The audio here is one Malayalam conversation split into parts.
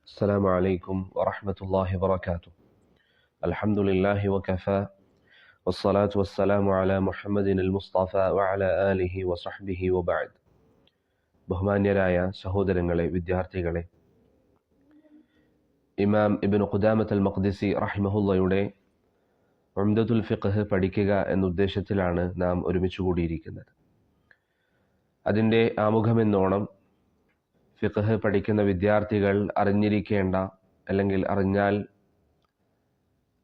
السلام عليكم ورحمة الله وبركاته. الحمد لله وكفى والصلاة والسلام على محمد المصطفى وعلى آله وصحبه وبعد. ബഹുമാന്യരായ സഹോദരങ്ങളെ, വിദ്യാർത്ഥികളെ, ഇമാം ഇബ്നു ഖുദാമത്ത് അൽ മഖ്ദിസി റഹിമഹുള്ളയുടെ ഉംദത്തുൽ ഫിഖ്ഹ് പഠിക്കുക എന്ന ഉദ്ദേശത്തിലാണ് നാം ഒരുമിച്ച് കൂടിയിരിക്കുന്നത്. അതിൻ്റെ ആമുഖമെന്നോണം ഫിഖ്ഹ് പഠിക്കുന്ന വിദ്യാർത്ഥികൾ അറിഞ്ഞിരിക്കേണ്ട അല്ലെങ്കിൽ അറിഞ്ഞാൽ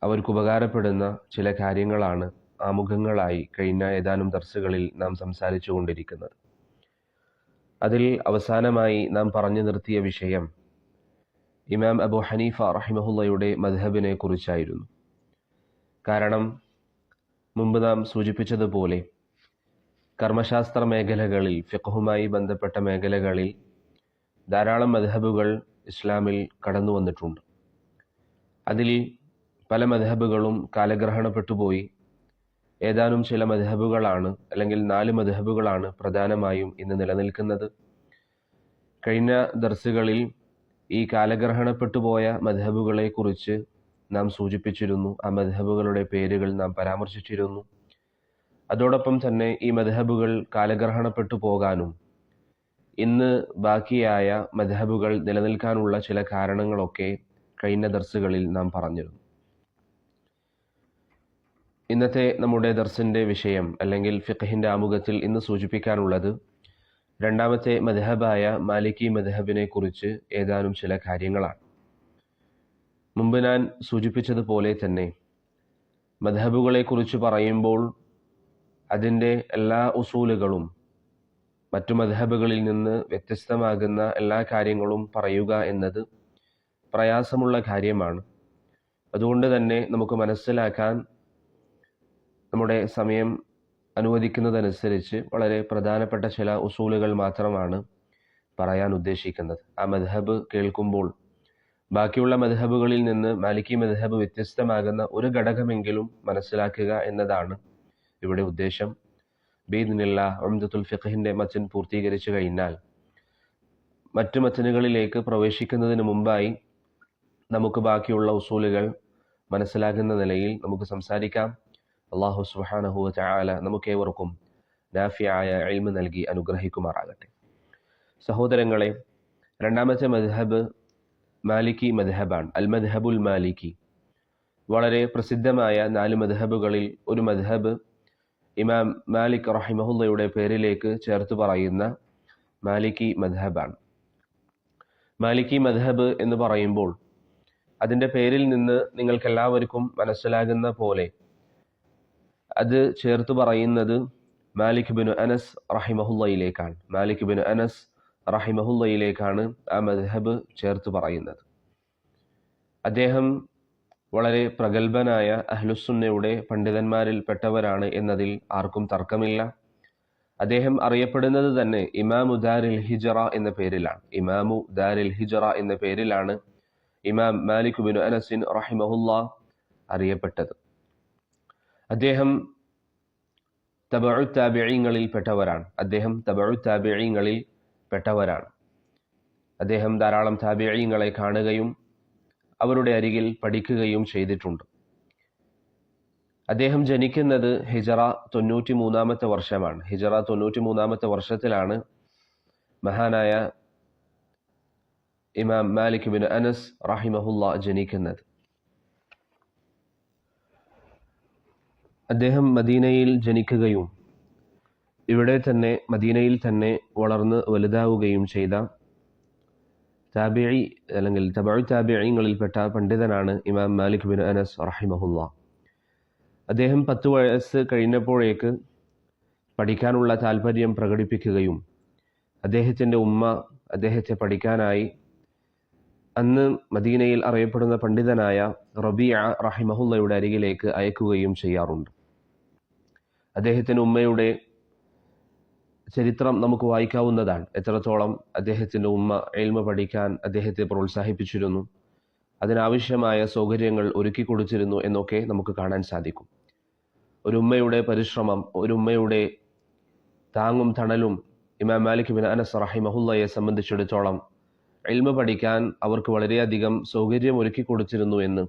അവർക്ക് ഉപകാരപ്പെടുന്ന ചില കാര്യങ്ങളാണ് ആമുഖങ്ങളായി കഴിഞ്ഞ ഏതാനും ദർസുകളിൽ നാം സംസാരിച്ചു കൊണ്ടിരിക്കുന്നത്. അതിൽ അവസാനമായി നാം പറഞ്ഞു നിർത്തിയ വിഷയം ഇമാം അബൂ ഹനീഫ റഹിമഹുള്ളയുടെ മദ്ഹബിനെ കുറിച്ചായിരുന്നു. കാരണം മുമ്പ് നാം സൂചിപ്പിച്ചതുപോലെ കർമ്മശാസ്ത്ര മേഖലകളിൽ, ഫിഖ്ഹുമായി ബന്ധപ്പെട്ട മേഖലകളിൽ ധാരാളം മദ്ഹബുകൾ ഇസ്ലാമിൽ കടന്നു വന്നിട്ടുണ്ട്. അതിൽ പല മദ്ഹബുകളും കാലഗ്രഹണപ്പെട്ടുപോയി. ഏതാനും ചില മദ്ഹബുകളാണ്, അല്ലെങ്കിൽ 4 മദ്ഹബുകളാണ് പ്രധാനമായും ഇന്ന് നിലനിൽക്കുന്നത്. കഴിഞ്ഞ ദർസുകളിൽ ഈ കാലഗ്രഹണപ്പെട്ടുപോയ മദ്ഹബുകളെ കുറിച്ച് നാം സൂചിപ്പിച്ചിരുന്നു. ആ മദ്ഹബുകളുടെ പേരുകൾ നാം പരാമർശിച്ചിരുന്നു. അതോടൊപ്പം തന്നെ ഈ മദ്ഹബുകൾ കാലഗ്രഹണപ്പെട്ടു പോകാനും ഇന്ന് ബാക്കിയായ മദ്ഹബുകൾ നിലനിൽക്കാനുള്ള ചില കാരണങ്ങളൊക്കെ കഴിഞ്ഞ ദർസുകളിൽ നാം പറഞ്ഞിരുന്നു. ഇന്നത്തെ നമ്മുടെ ദർസിൻ്റെ വിഷയം അല്ലെങ്കിൽ ഫിഖ്ഹിൻ്റെ ആമുഖത്തിൽ ഇന്ന് സൂചിപ്പിക്കാനുള്ളത് രണ്ടാമത്തെ മദ്ഹബായ മാലിക്കി മദ്ഹബിനെ കുറിച്ച് ഏതാനും ചില കാര്യങ്ങളാണ്. മുമ്പ് ഞാൻ സൂചിപ്പിച്ചതുപോലെ തന്നെ മദ്ഹബുകളെ കുറിച്ച് പറയുമ്പോൾ അതിൻ്റെ എല്ലാ ഉസൂലുകളും മറ്റു മദ്ഹബുകളിൽ നിന്ന് വ്യത്യസ്തമാകുന്ന എല്ലാ കാര്യങ്ങളും പറയുക എന്നത് പ്രയാസമുള്ള കാര്യമാണ്. അതുകൊണ്ട് തന്നെ നമുക്ക് മനസ്സിലാക്കാൻ നമ്മുടെ സമയം അനുവദിക്കുന്നതനുസരിച്ച് വളരെ പ്രധാനപ്പെട്ട ചില ഉസൂലുകൾ മാത്രമാണ് പറയാൻ ഉദ്ദേശിക്കുന്നത്. ആ മദ്ഹബ് കേൾക്കുമ്പോൾ ബാക്കിയുള്ള മദ്ഹബുകളിൽ നിന്ന് മാലിക്കി മദ്ഹബ് വ്യത്യസ്തമാകുന്ന ഒരു ഘടകമെങ്കിലും മനസ്സിലാക്കുക എന്നതാണ് ഇവിടെ ഉദ്ദേശം. ബിഇദ്നില്ലാ ഉംദത്തുൽ ഫിഖ്ഹിൻ്റെ മത്ൻ പൂർത്തീകരിച്ചു കഴിഞ്ഞാൽ മറ്റു മത്നുകളിലേക്ക് പ്രവേശിക്കുന്നതിന് മുമ്പായി നമുക്ക് ബാക്കിയുള്ള ഉസൂലുകൾ മനസ്സിലാകുന്ന നിലയിൽ നമുക്ക് സംസാരിക്കാം. അല്ലാഹു സുബ്ഹാനഹു വ തആല നമുക്കേവർക്കും നാഫിയായ ഇൽമ് നൽകി അനുഗ്രഹിക്കുമാറാകട്ടെ. സഹോദരങ്ങളെ, രണ്ടാമത്തെ മദ്ഹബ് മാലിക്കി മദ്ഹബാണ്. അൽ മദ്ഹബുൽ മാലിക്കി. വളരെ പ്രസിദ്ധമായ 4 മദ്ഹബുകളിൽ ഒരു മദ്ഹബ് ഇമാം മാലിക് റഹിമഹുള്ളയുടെ പേരിലേക്ക് ചേർത്ത് പറയുന്ന മാലിക്കി മദ്ഹബാണ്. മാലിക്കി മദ്ഹബ് എന്ന് പറയുമ്പോൾ അതിൻ്റെ പേരിൽ നിന്ന് നിങ്ങൾക്കെല്ലാവർക്കും മനസ്സിലാകുന്ന പോലെ അത് ചേർത്ത് പറയുന്നത് മാലിക് ബിൻ അനസ് റഹിമഹുള്ളയിലേക്കാണ്. മാലിക് ബിൻ അനസ് റഹിമഹുള്ളയിലേക്കാണ് ആ മദ്ഹബ് ചേർത്ത് പറയുന്നത്. അദ്ദേഹം വളരെ പ്രഗത്ഭനായ അഹ്ലുസുന്നയുടെ പണ്ഡിതന്മാരിൽ പെട്ടവരാണ് എന്നതിൽ ആർക്കും തർക്കമില്ല. അദ്ദേഹം അറിയപ്പെടുന്നത് തന്നെ ഇമാമു ദാരിൽ ഹിജ്റ എന്ന പേരിലാണ്. ഇമാമു ദാരിൽ ഹിജ്റ എന്ന പേരിലാണ് ഇമാം മാലിക് ബിൻ അനസിൻ റഹിമഹുള്ള അറിയപ്പെട്ടത്. അദ്ദേഹം തബഉ താബിഈങ്ങളിൽ പെട്ടവരാണ്. അദ്ദേഹം ധാരാളം താബിഈങ്ങളെ കാണുകയും അവരുടെ അരികിൽ പഠിക്കുകയും ചെയ്തിട്ടുണ്ട്. അദ്ദേഹം ജനിക്കുന്നത് ഹിജ്റ 93 വർഷമാണ്. ഹിജ്റ 93 വർഷത്തിലാണ് മഹാനായ ഇമാം മാലിക് ബിൻ അനസ് റഹിമഹുള്ള ജനിക്കുന്നത്. അദ്ദേഹം മദീനയിൽ ജനിക്കുകയും ഇവിടെ തന്നെ മദീനയിൽ തന്നെ വളർന്ന് വലുതാവുകയും ചെയ്ത താബിഈ അല്ലെങ്കിൽ തബഉ താബിഈങ്ങളിൽപ്പെട്ട പണ്ഡിതനാണ് ഇമാം മാലിക് ബിൻ അനസ് റഹിമഹുള്ള. അദ്ദേഹം 10 വയസ്സ് കഴിഞ്ഞപ്പോഴേക്ക് പഠിക്കാനുള്ള താല്പര്യം പ്രകടിപ്പിക്കുകയും അദ്ദേഹത്തിൻ്റെ ഉമ്മ അദ്ദേഹത്തെ പഠിക്കാനായി അന്ന് മദീനയിൽ അറിയപ്പെടുന്ന പണ്ഡിതനായ റബീഅ റഹിമഹുള്ളയുടെ അരികിലേക്ക് അയക്കുകയും ചെയ്യാറുണ്ട്. അദ്ദേഹത്തിൻ്റെ ഉമ്മയുടെ ചരിത്രം നമുക്ക് വായിക്കാവുന്നതാണ്. എത്രത്തോളം അദ്ദേഹത്തിൻ്റെ ഉമ്മ ഇൽമ പഠിക്കാൻ അദ്ദേഹത്തെ പ്രോത്സാഹിപ്പിച്ചിരുന്നു, അതിനാവശ്യമായ സൗകര്യങ്ങൾ ഒരുക്കി കൊടുത്തിരുന്നു എന്നൊക്കെ നമുക്ക് കാണാൻ സാധിക്കും. ഒരു ഉമ്മയുടെ പരിശ്രമം, ഒരു ഉമ്മയുടെ താങ്ങും തണലും ഇമാം മാലിക് ബിൻ അനസ് റഹിമഹുള്ളയെ സംബന്ധിച്ചിടത്തോളം ഇൽമ പഠിക്കാൻ അവർക്ക് വളരെയധികം സൗകര്യം ഒരുക്കി കൊടുത്തിരുന്നു എന്ന്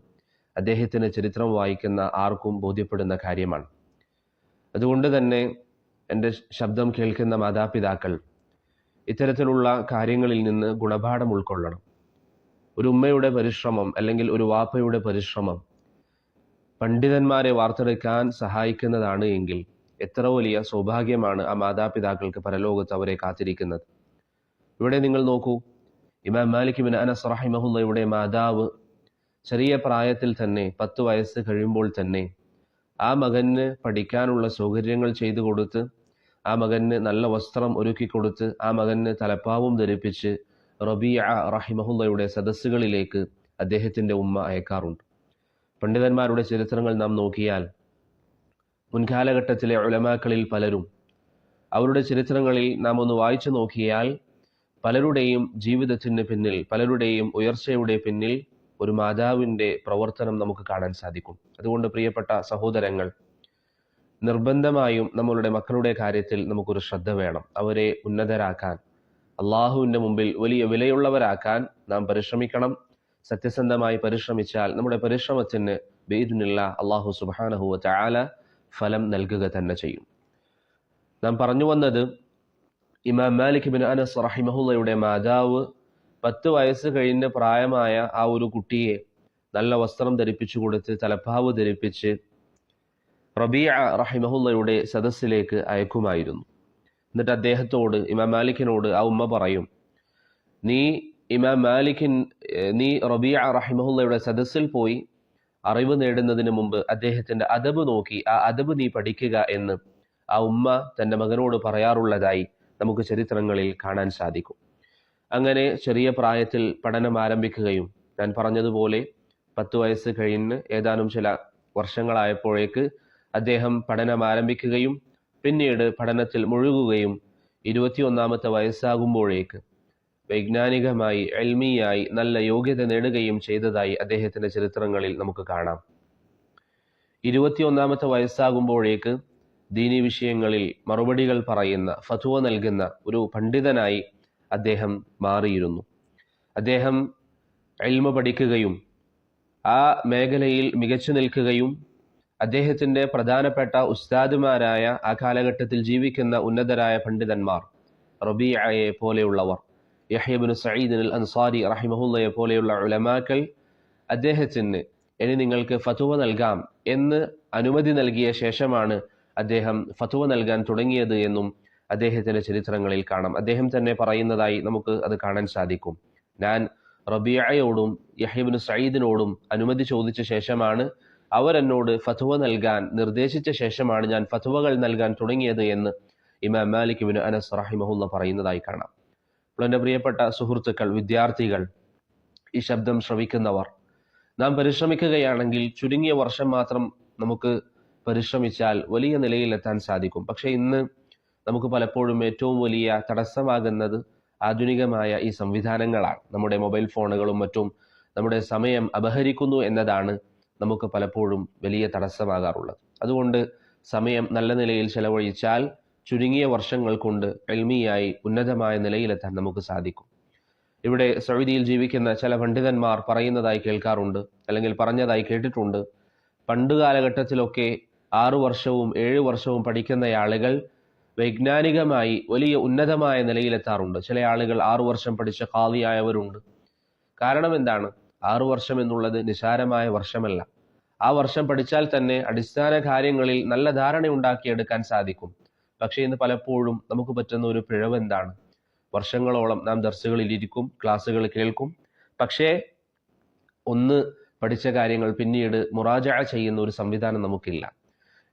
അദ്ദേഹത്തിൻ്റെ ചരിത്രം വായിക്കുന്ന ആർക്കും ബോധ്യപ്പെടുന്ന കാര്യമാണ്. അതുകൊണ്ട് തന്നെ എൻ്റെ ശബ്ദം കേൾക്കുന്ന മാതാപിതാക്കൾ ഇത്തരത്തിലുള്ള കാര്യങ്ങളിൽ നിന്ന് ഗുണപാഠം ഉൾക്കൊള്ളണം. ഒരു ഉമ്മയുടെ പരിശ്രമം അല്ലെങ്കിൽ ഒരു വാപ്പയുടെ പരിശ്രമം പണ്ഡിതന്മാരെ വാർത്തെടുക്കാൻ സഹായിക്കുന്നതാണ് എങ്കിൽ എത്ര വലിയ സൗഭാഗ്യമാണ് ആ മാതാപിതാക്കൾക്ക് പരലോകത്ത് അവരെ കാത്തിരിക്കുന്നത്. ഇവിടെ നിങ്ങൾ നോക്കൂ, ഇമാം മാലിക് ബിൻ അനസ് റഹിമഹുള്ളയുടെ മാതാവ് ചെറിയ പ്രായത്തിൽ തന്നെ 10 വയസ്സ് കഴിയുമ്പോൾ തന്നെ ആ മകന് പഠിക്കാനുള്ള സൗകര്യങ്ങൾ ചെയ്തു കൊടുത്ത്, ആ മകന് നല്ല വസ്ത്രം ഒരുക്കി കൊടുത്ത്, ആ മകന് തലപ്പാവും ധരിപ്പിച്ച് റബീഅ റഹിമഹുള്ളയുടെ സദസ്സുകളിലേക്ക് അദ്ദേഹത്തിൻ്റെ ഉമ്മ അയക്കാറുണ്ട്. പണ്ഡിതന്മാരുടെ ചരിത്രങ്ങൾ നാം നോക്കിയാൽ മുൻകാലഘട്ടത്തിലെ ഉലമാക്കളിൽ പലരും അവരുടെ ചരിത്രങ്ങളിൽ നാം ഒന്ന് വായിച്ചു നോക്കിയാൽ പലരുടെയും ജീവിതത്തിന് പിന്നിൽ, പലരുടെയും ഉയർച്ചയുടെ പിന്നിൽ ഒരു മാതാവിൻ്റെ പ്രവർത്തനം നമുക്ക് കാണാൻ സാധിക്കും. അതുകൊണ്ട് പ്രിയപ്പെട്ട സഹോദരങ്ങൾ, നിർബന്ധമായും നമ്മളുടെ മക്കളുടെ കാര്യത്തിൽ നമുക്കൊരു ശ്രദ്ധ വേണം. അവരെ ഉന്നതരാക്കാൻ, അള്ളാഹുവിൻ്റെ മുമ്പിൽ വലിയ വിലയുള്ളവരാക്കാൻ നാം പരിശ്രമിക്കണം. സത്യസന്ധമായി പരിശ്രമിച്ചാൽ നമ്മുടെ പരിശ്രമത്തിന് ബിഇദ്നില്ലാഹ് അള്ളാഹു സുബ്ഹാനഹു വ തആല ഫലം നൽകുക തന്നെ ചെയ്യും. നാം പറഞ്ഞു വന്നത്, ഇമാം മാലിക് ബിൻ അനസ് റഹിമഹുള്ളയുടെ മാതാവ് 10 വയസ്സ് കഴിഞ്ഞ് പ്രായമായ ആ ഒരു കുട്ടിയെ നല്ല വസ്ത്രം ധരിപ്പിച്ചു കൊടുത്ത്, തലപ്പാവ് ധരിപ്പിച്ച് റബീഅ റഹിമഹുള്ളയുടെ സദസ്സിലേക്ക് അയക്കുമായിരുന്നു. എന്നിട്ട് അദ്ദേഹത്തോട്, ഇമാം മാലിക്കിനോട് ആ ഉമ്മ പറയും, നീ റബീഅ റഹിമഹുള്ളയുടെ സദസ്സിൽ പോയി അറിവ് നേടുന്നതിന് മുമ്പ് അദ്ദേഹത്തിൻ്റെ അദബ് നോക്കി ആ അദബ് നീ പഠിക്കുക എന്ന് ആ ഉമ്മ തൻ്റെ മകനോട് പറയാറുള്ളതായി നമുക്ക് ചരിത്രങ്ങളിൽ കാണാൻ സാധിക്കും. അങ്ങനെ ചെറിയ പ്രായത്തിൽ പഠനം ആരംഭിക്കുകയും, ഞാൻ പറഞ്ഞതുപോലെ 10 വയസ്സ് കഴിഞ്ഞ് ഏതാനും ചില വർഷങ്ങളായപ്പോഴേക്ക് അദ്ദേഹം പഠനം ആരംഭിക്കുകയും പിന്നീട് പഠനത്തിൽ മുഴുകുകയും 21ാമത്തെ വയസ്സാകുമ്പോഴേക്ക് വൈജ്ഞാനികമായി, ഇൽമിയായി നല്ല യോഗ്യത നേടുകയും ചെയ്തതായി അദ്ദേഹത്തിൻ്റെ ചരിത്രങ്ങളിൽ നമുക്ക് കാണാം. 21ാമത്തെ വയസ്സാകുമ്പോഴേക്ക് ദീനി വിഷയങ്ങളിൽ മറുപടികൾ പറയുന്ന, ഫത്വ നൽകുന്ന ഒരു പണ്ഡിതനായി അദ്ദേഹം മാറിയിരുന്നു. അദ്ദേഹം ഇൽമ പഠിക്കുകയും ആ മേഖലയിൽ മികച്ചു നിൽക്കുകയും അദ്ദേഹത്തിൻ്റെ പ്രധാനപ്പെട്ട ഉസ്താദുമാരായ ആ കാലഘട്ടത്തിൽ ജീവിക്കുന്ന ഉന്നതരായ പണ്ഡിതന്മാർ, റബീഅയെ പോലെയുള്ളവർ, യഹ്യ ഇബ്നു സഈദ് അൽ അൻസാരി റഹിമഹുള്ളയെ പോലെയുള്ള ഉലമാക്കൾ അദ്ദേഹത്തിന് ഇനി നിങ്ങൾക്ക് ഫത്വ നൽകാം എന്ന് അനുമതി നൽകിയ ശേഷമാണ് അദ്ദേഹം ഫത്വ നൽകാൻ തുടങ്ങിയത് എന്നും അദ്ദേഹത്തിൻ്റെ ചരിത്രങ്ങളിൽ കാണാം. അദ്ദേഹം തന്നെ പറയുന്നതായി നമുക്ക് അത് കാണാൻ സാധിക്കും. ഞാൻ റബീഅയോടും യഹ്യ ഇബ്നു സഈദിനോടും അനുമതി ചോദിച്ച ശേഷമാണ് അവരെന്നോട് ഫത്വ നൽകാൻ നിർദ്ദേശിച്ച ശേഷമാണ് ഞാൻ ഫത്വകൾ നൽകാൻ തുടങ്ങിയത് എന്ന് ഇമാം മാലിക് ഇബ്നു അനസ് റഹിമഹുള്ള പറയുന്നതായി കാണാം. അപ്പോൾ എൻ്റെ പ്രിയപ്പെട്ട സുഹൃത്തുക്കൾ, വിദ്യാർത്ഥികൾ, ഈ ശബ്ദം ശ്രവിക്കുന്നവർ, നാം പരിശ്രമിക്കുകയാണെങ്കിൽ ചുരുങ്ങിയ വർഷം മാത്രം നമുക്ക് പരിശ്രമിച്ചാൽ വലിയ നിലയിലെത്താൻ സാധിക്കും. പക്ഷേ ഇന്ന് നമുക്ക് പലപ്പോഴും ഏറ്റവും വലിയ തടസ്സമാകുന്നത് ആധുനികമായ ഈ സംവിധാനങ്ങളാണ്. നമ്മുടെ മൊബൈൽ ഫോണുകളും മറ്റും നമ്മുടെ സമയം അപഹരിക്കുന്നു എന്നതാണ് നമുക്ക് പലപ്പോഴും വലിയ തടസ്സമാകാറുള്ളത്. അതുകൊണ്ട് സമയം നല്ല നിലയിൽ ചെലവഴിച്ചാൽ ചുരുങ്ങിയ വർഷങ്ങൾ കൊണ്ട് ഇൽമിയായി ഉന്നതമായ നിലയിലെത്താൻ നമുക്ക് സാധിക്കും. ഇവിടെ സൗദിയിൽ ജീവിക്കുന്ന ചില പണ്ഡിതന്മാർ പറയുന്നതായി കേൾക്കാറുണ്ട്, അല്ലെങ്കിൽ പറഞ്ഞതായി കേട്ടിട്ടുണ്ട്. പണ്ട് കാലഘട്ടത്തിലൊക്കെ 6 വർഷവും 7 വർഷവും പഠിക്കുന്ന ആളുകൾ വൈജ്ഞാനികമായി വലിയ ഉന്നതമായ നിലയിലെത്താറുണ്ട്. ചില ആളുകൾ 6 വർഷം പഠിച്ച ഖാദിയായവരുണ്ട്. കാരണം എന്താണ്? 6 വർഷം എന്നുള്ളത് നിസാരമായ വർഷമല്ല. ആ വർഷം പഠിച്ചാൽ തന്നെ അടിസ്ഥാന കാര്യങ്ങളിൽ നല്ല ധാരണ ഉണ്ടാക്കിയെടുക്കാൻ സാധിക്കും. പക്ഷേ ഇന്ന് പലപ്പോഴും നമുക്ക് പറ്റുന്ന ഒരു പിഴവ് എന്താണ്? വർഷങ്ങളോളം നാം ദർസുകളിൽ ഇരിക്കും, ക്ലാസ്സുകൾ കേൾക്കും, പക്ഷേ ഒന്ന് പഠിച്ച കാര്യങ്ങൾ പിന്നീട് മുറാജഅ ചെയ്യുന്ന ഒരു സംവിധാനം നമുക്കില്ല.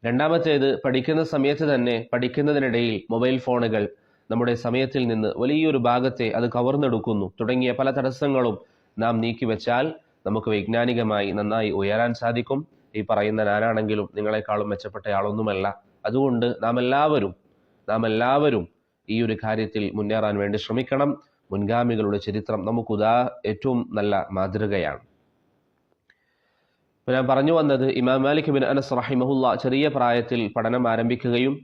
രണ്ടാമത്തേത്, പഠിക്കുന്ന സമയത്ത് തന്നെ പഠിക്കുന്നതിനിടയിൽ മൊബൈൽ ഫോണുകൾ നമ്മുടെ സമയത്തിൽ നിന്ന് വലിയൊരു ഭാഗത്തെ അത് കവർന്നെടുക്കുന്നു. തുടങ്ങിയ പല തടസ്സങ്ങളും നാം നീക്കിവെച്ചാൽ നമുക്ക് വൈജ്ഞാനികമായി നന്നായി ഉയരാൻ സാധിക്കും. ഈ പറയുന്ന ഞാനാണെങ്കിലും നിങ്ങളെക്കാളും മെച്ചപ്പെട്ട ആളൊന്നുമല്ല. അതുകൊണ്ട് നാം എല്ലാവരും ഈ ഒരു കാര്യത്തിൽ മുന്നേറാൻ വേണ്ടി ശ്രമിക്കണം. മുൻഗാമികളുടെ ചരിത്രം നമുക്ക് ഏറ്റവും നല്ല മാതൃകയാണ്. ഞാൻ പറഞ്ഞു വന്നത്, ഇമാം മാലിക് ബിൻ അനസ് റഹിമഹുള്ള ചെറിയ പ്രായത്തിൽ പഠനം ആരംഭിക്കുകയും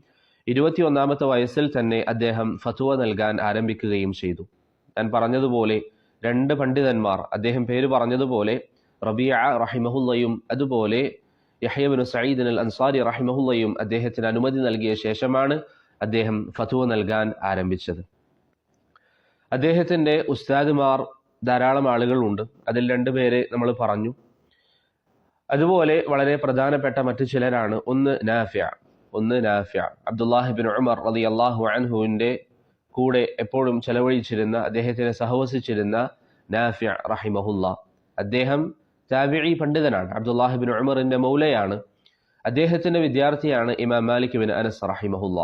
21ാമത്തെ വയസ്സിൽ തന്നെ അദ്ദേഹം ഫത്വ നൽകാൻ ആരംഭിക്കുകയും ചെയ്തു. ഞാൻ പറഞ്ഞതുപോലെ രണ്ട് പണ്ഡിതന്മാർ, അദ്ദേഹം പേര് പറഞ്ഞതുപോലെ റബീഅ റഹിമഹുല്ലയും അതുപോലെ യഹ്യ ഇബ്നു സഈദ് അൽ അൻസാരി റഹിമഹുല്ലയും അദ്ദേഹത്തിന് അനുമതി നൽകിയ ശേഷമാണ് അദ്ദേഹം ഫത്വ നൽകാൻ ആരംഭിച്ചത്. അദ്ദേഹത്തിൻ്റെ ഉസ്താദുമാർ ധാരാളം ആളുകളുണ്ട്. അതിൽ രണ്ടുപേരെ നമ്മൾ പറഞ്ഞു. അതുപോലെ വളരെ പ്രധാനപ്പെട്ട മറ്റു ചിലരാണ്. ഒന്ന് നാഫിഅ അബ്ദുല്ലാഹി ഇബ്നു ഉമർ റളിയല്ലാഹു അൻഹുവിൻ്റെ കൂടെ എപ്പോഴും ചെലവഴിച്ചിരുന്ന, അദ്ദേഹത്തിനെ സഹവസിച്ചിരുന്ന നാഫിഅ റഹിമഹുല്ല. അദ്ദേഹം താബിഈ പണ്ഡിതനാണ്. അബ്ദുല്ലാഹി ഇബ്നു ഉമറിൻ്റെ മൗലയാണ്. അദ്ദേഹത്തിൻ്റെ വിദ്യാർത്ഥിയാണ് ഇമാം മാലിക് ഇബ്നു അനസ് റഹിമഹുല്ല.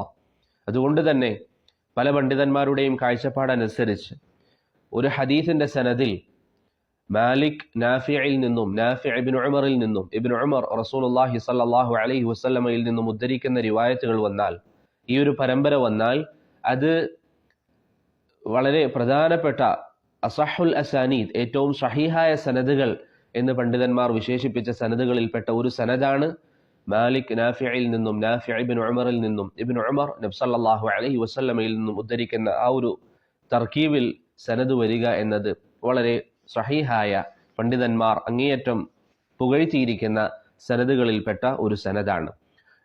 അതുകൊണ്ട് തന്നെ പല പണ്ഡിതന്മാരുടെയും കാഴ്ചപ്പാടനുസരിച്ച് ഒരു ഹദീസിൻ്റെ സനദിൽ മാലിക് നാഫിഇൽ നിന്നും, നാഫിഅ ഇബ്നു ഉമറിൽ നിന്നും, ഇബ്നു ഉമർ റസൂലുള്ളാഹി സ്വല്ലല്ലാഹു അലൈഹി വസല്ലമയിൽ നിന്നും ഉദ്ധരിക്കുന്ന റിവായത്തുകൾ വന്നാൽ, ഈ ഒരു പരമ്പര വന്നാൽ, അത് വളരെ പ്രധാനപ്പെട്ട അസഹുൽ അസാനീദ്, ഏറ്റവും സഹീഹായ സനദുകൾ എന്ന് പണ്ഡിതന്മാർ വിശേഷിപ്പിച്ച സനദുകളിൽപ്പെട്ട ഒരു സനദാണ് മാലിക് നാഫിഇൽ നിന്നും, നാഫിഅ ഇബ്നു ഉമറിൽ നിന്നും, ഇബ്നു ഉമർ നബി സല്ലല്ലാഹു അലൈഹി വസല്ലമയിൽ നിന്നും ഉദ്ധരിക്കുന്ന ആ ഒരു തർക്കീബിൽ സനദ് വരിക എന്നത് വളരെ സഹീഹായ, പണ്ഡിതന്മാർ അങ്ങേയറ്റം പുകഴ്ത്തിയിരിക്കുന്ന സനദുകളിൽപ്പെട്ട ഒരു സനദാണ്.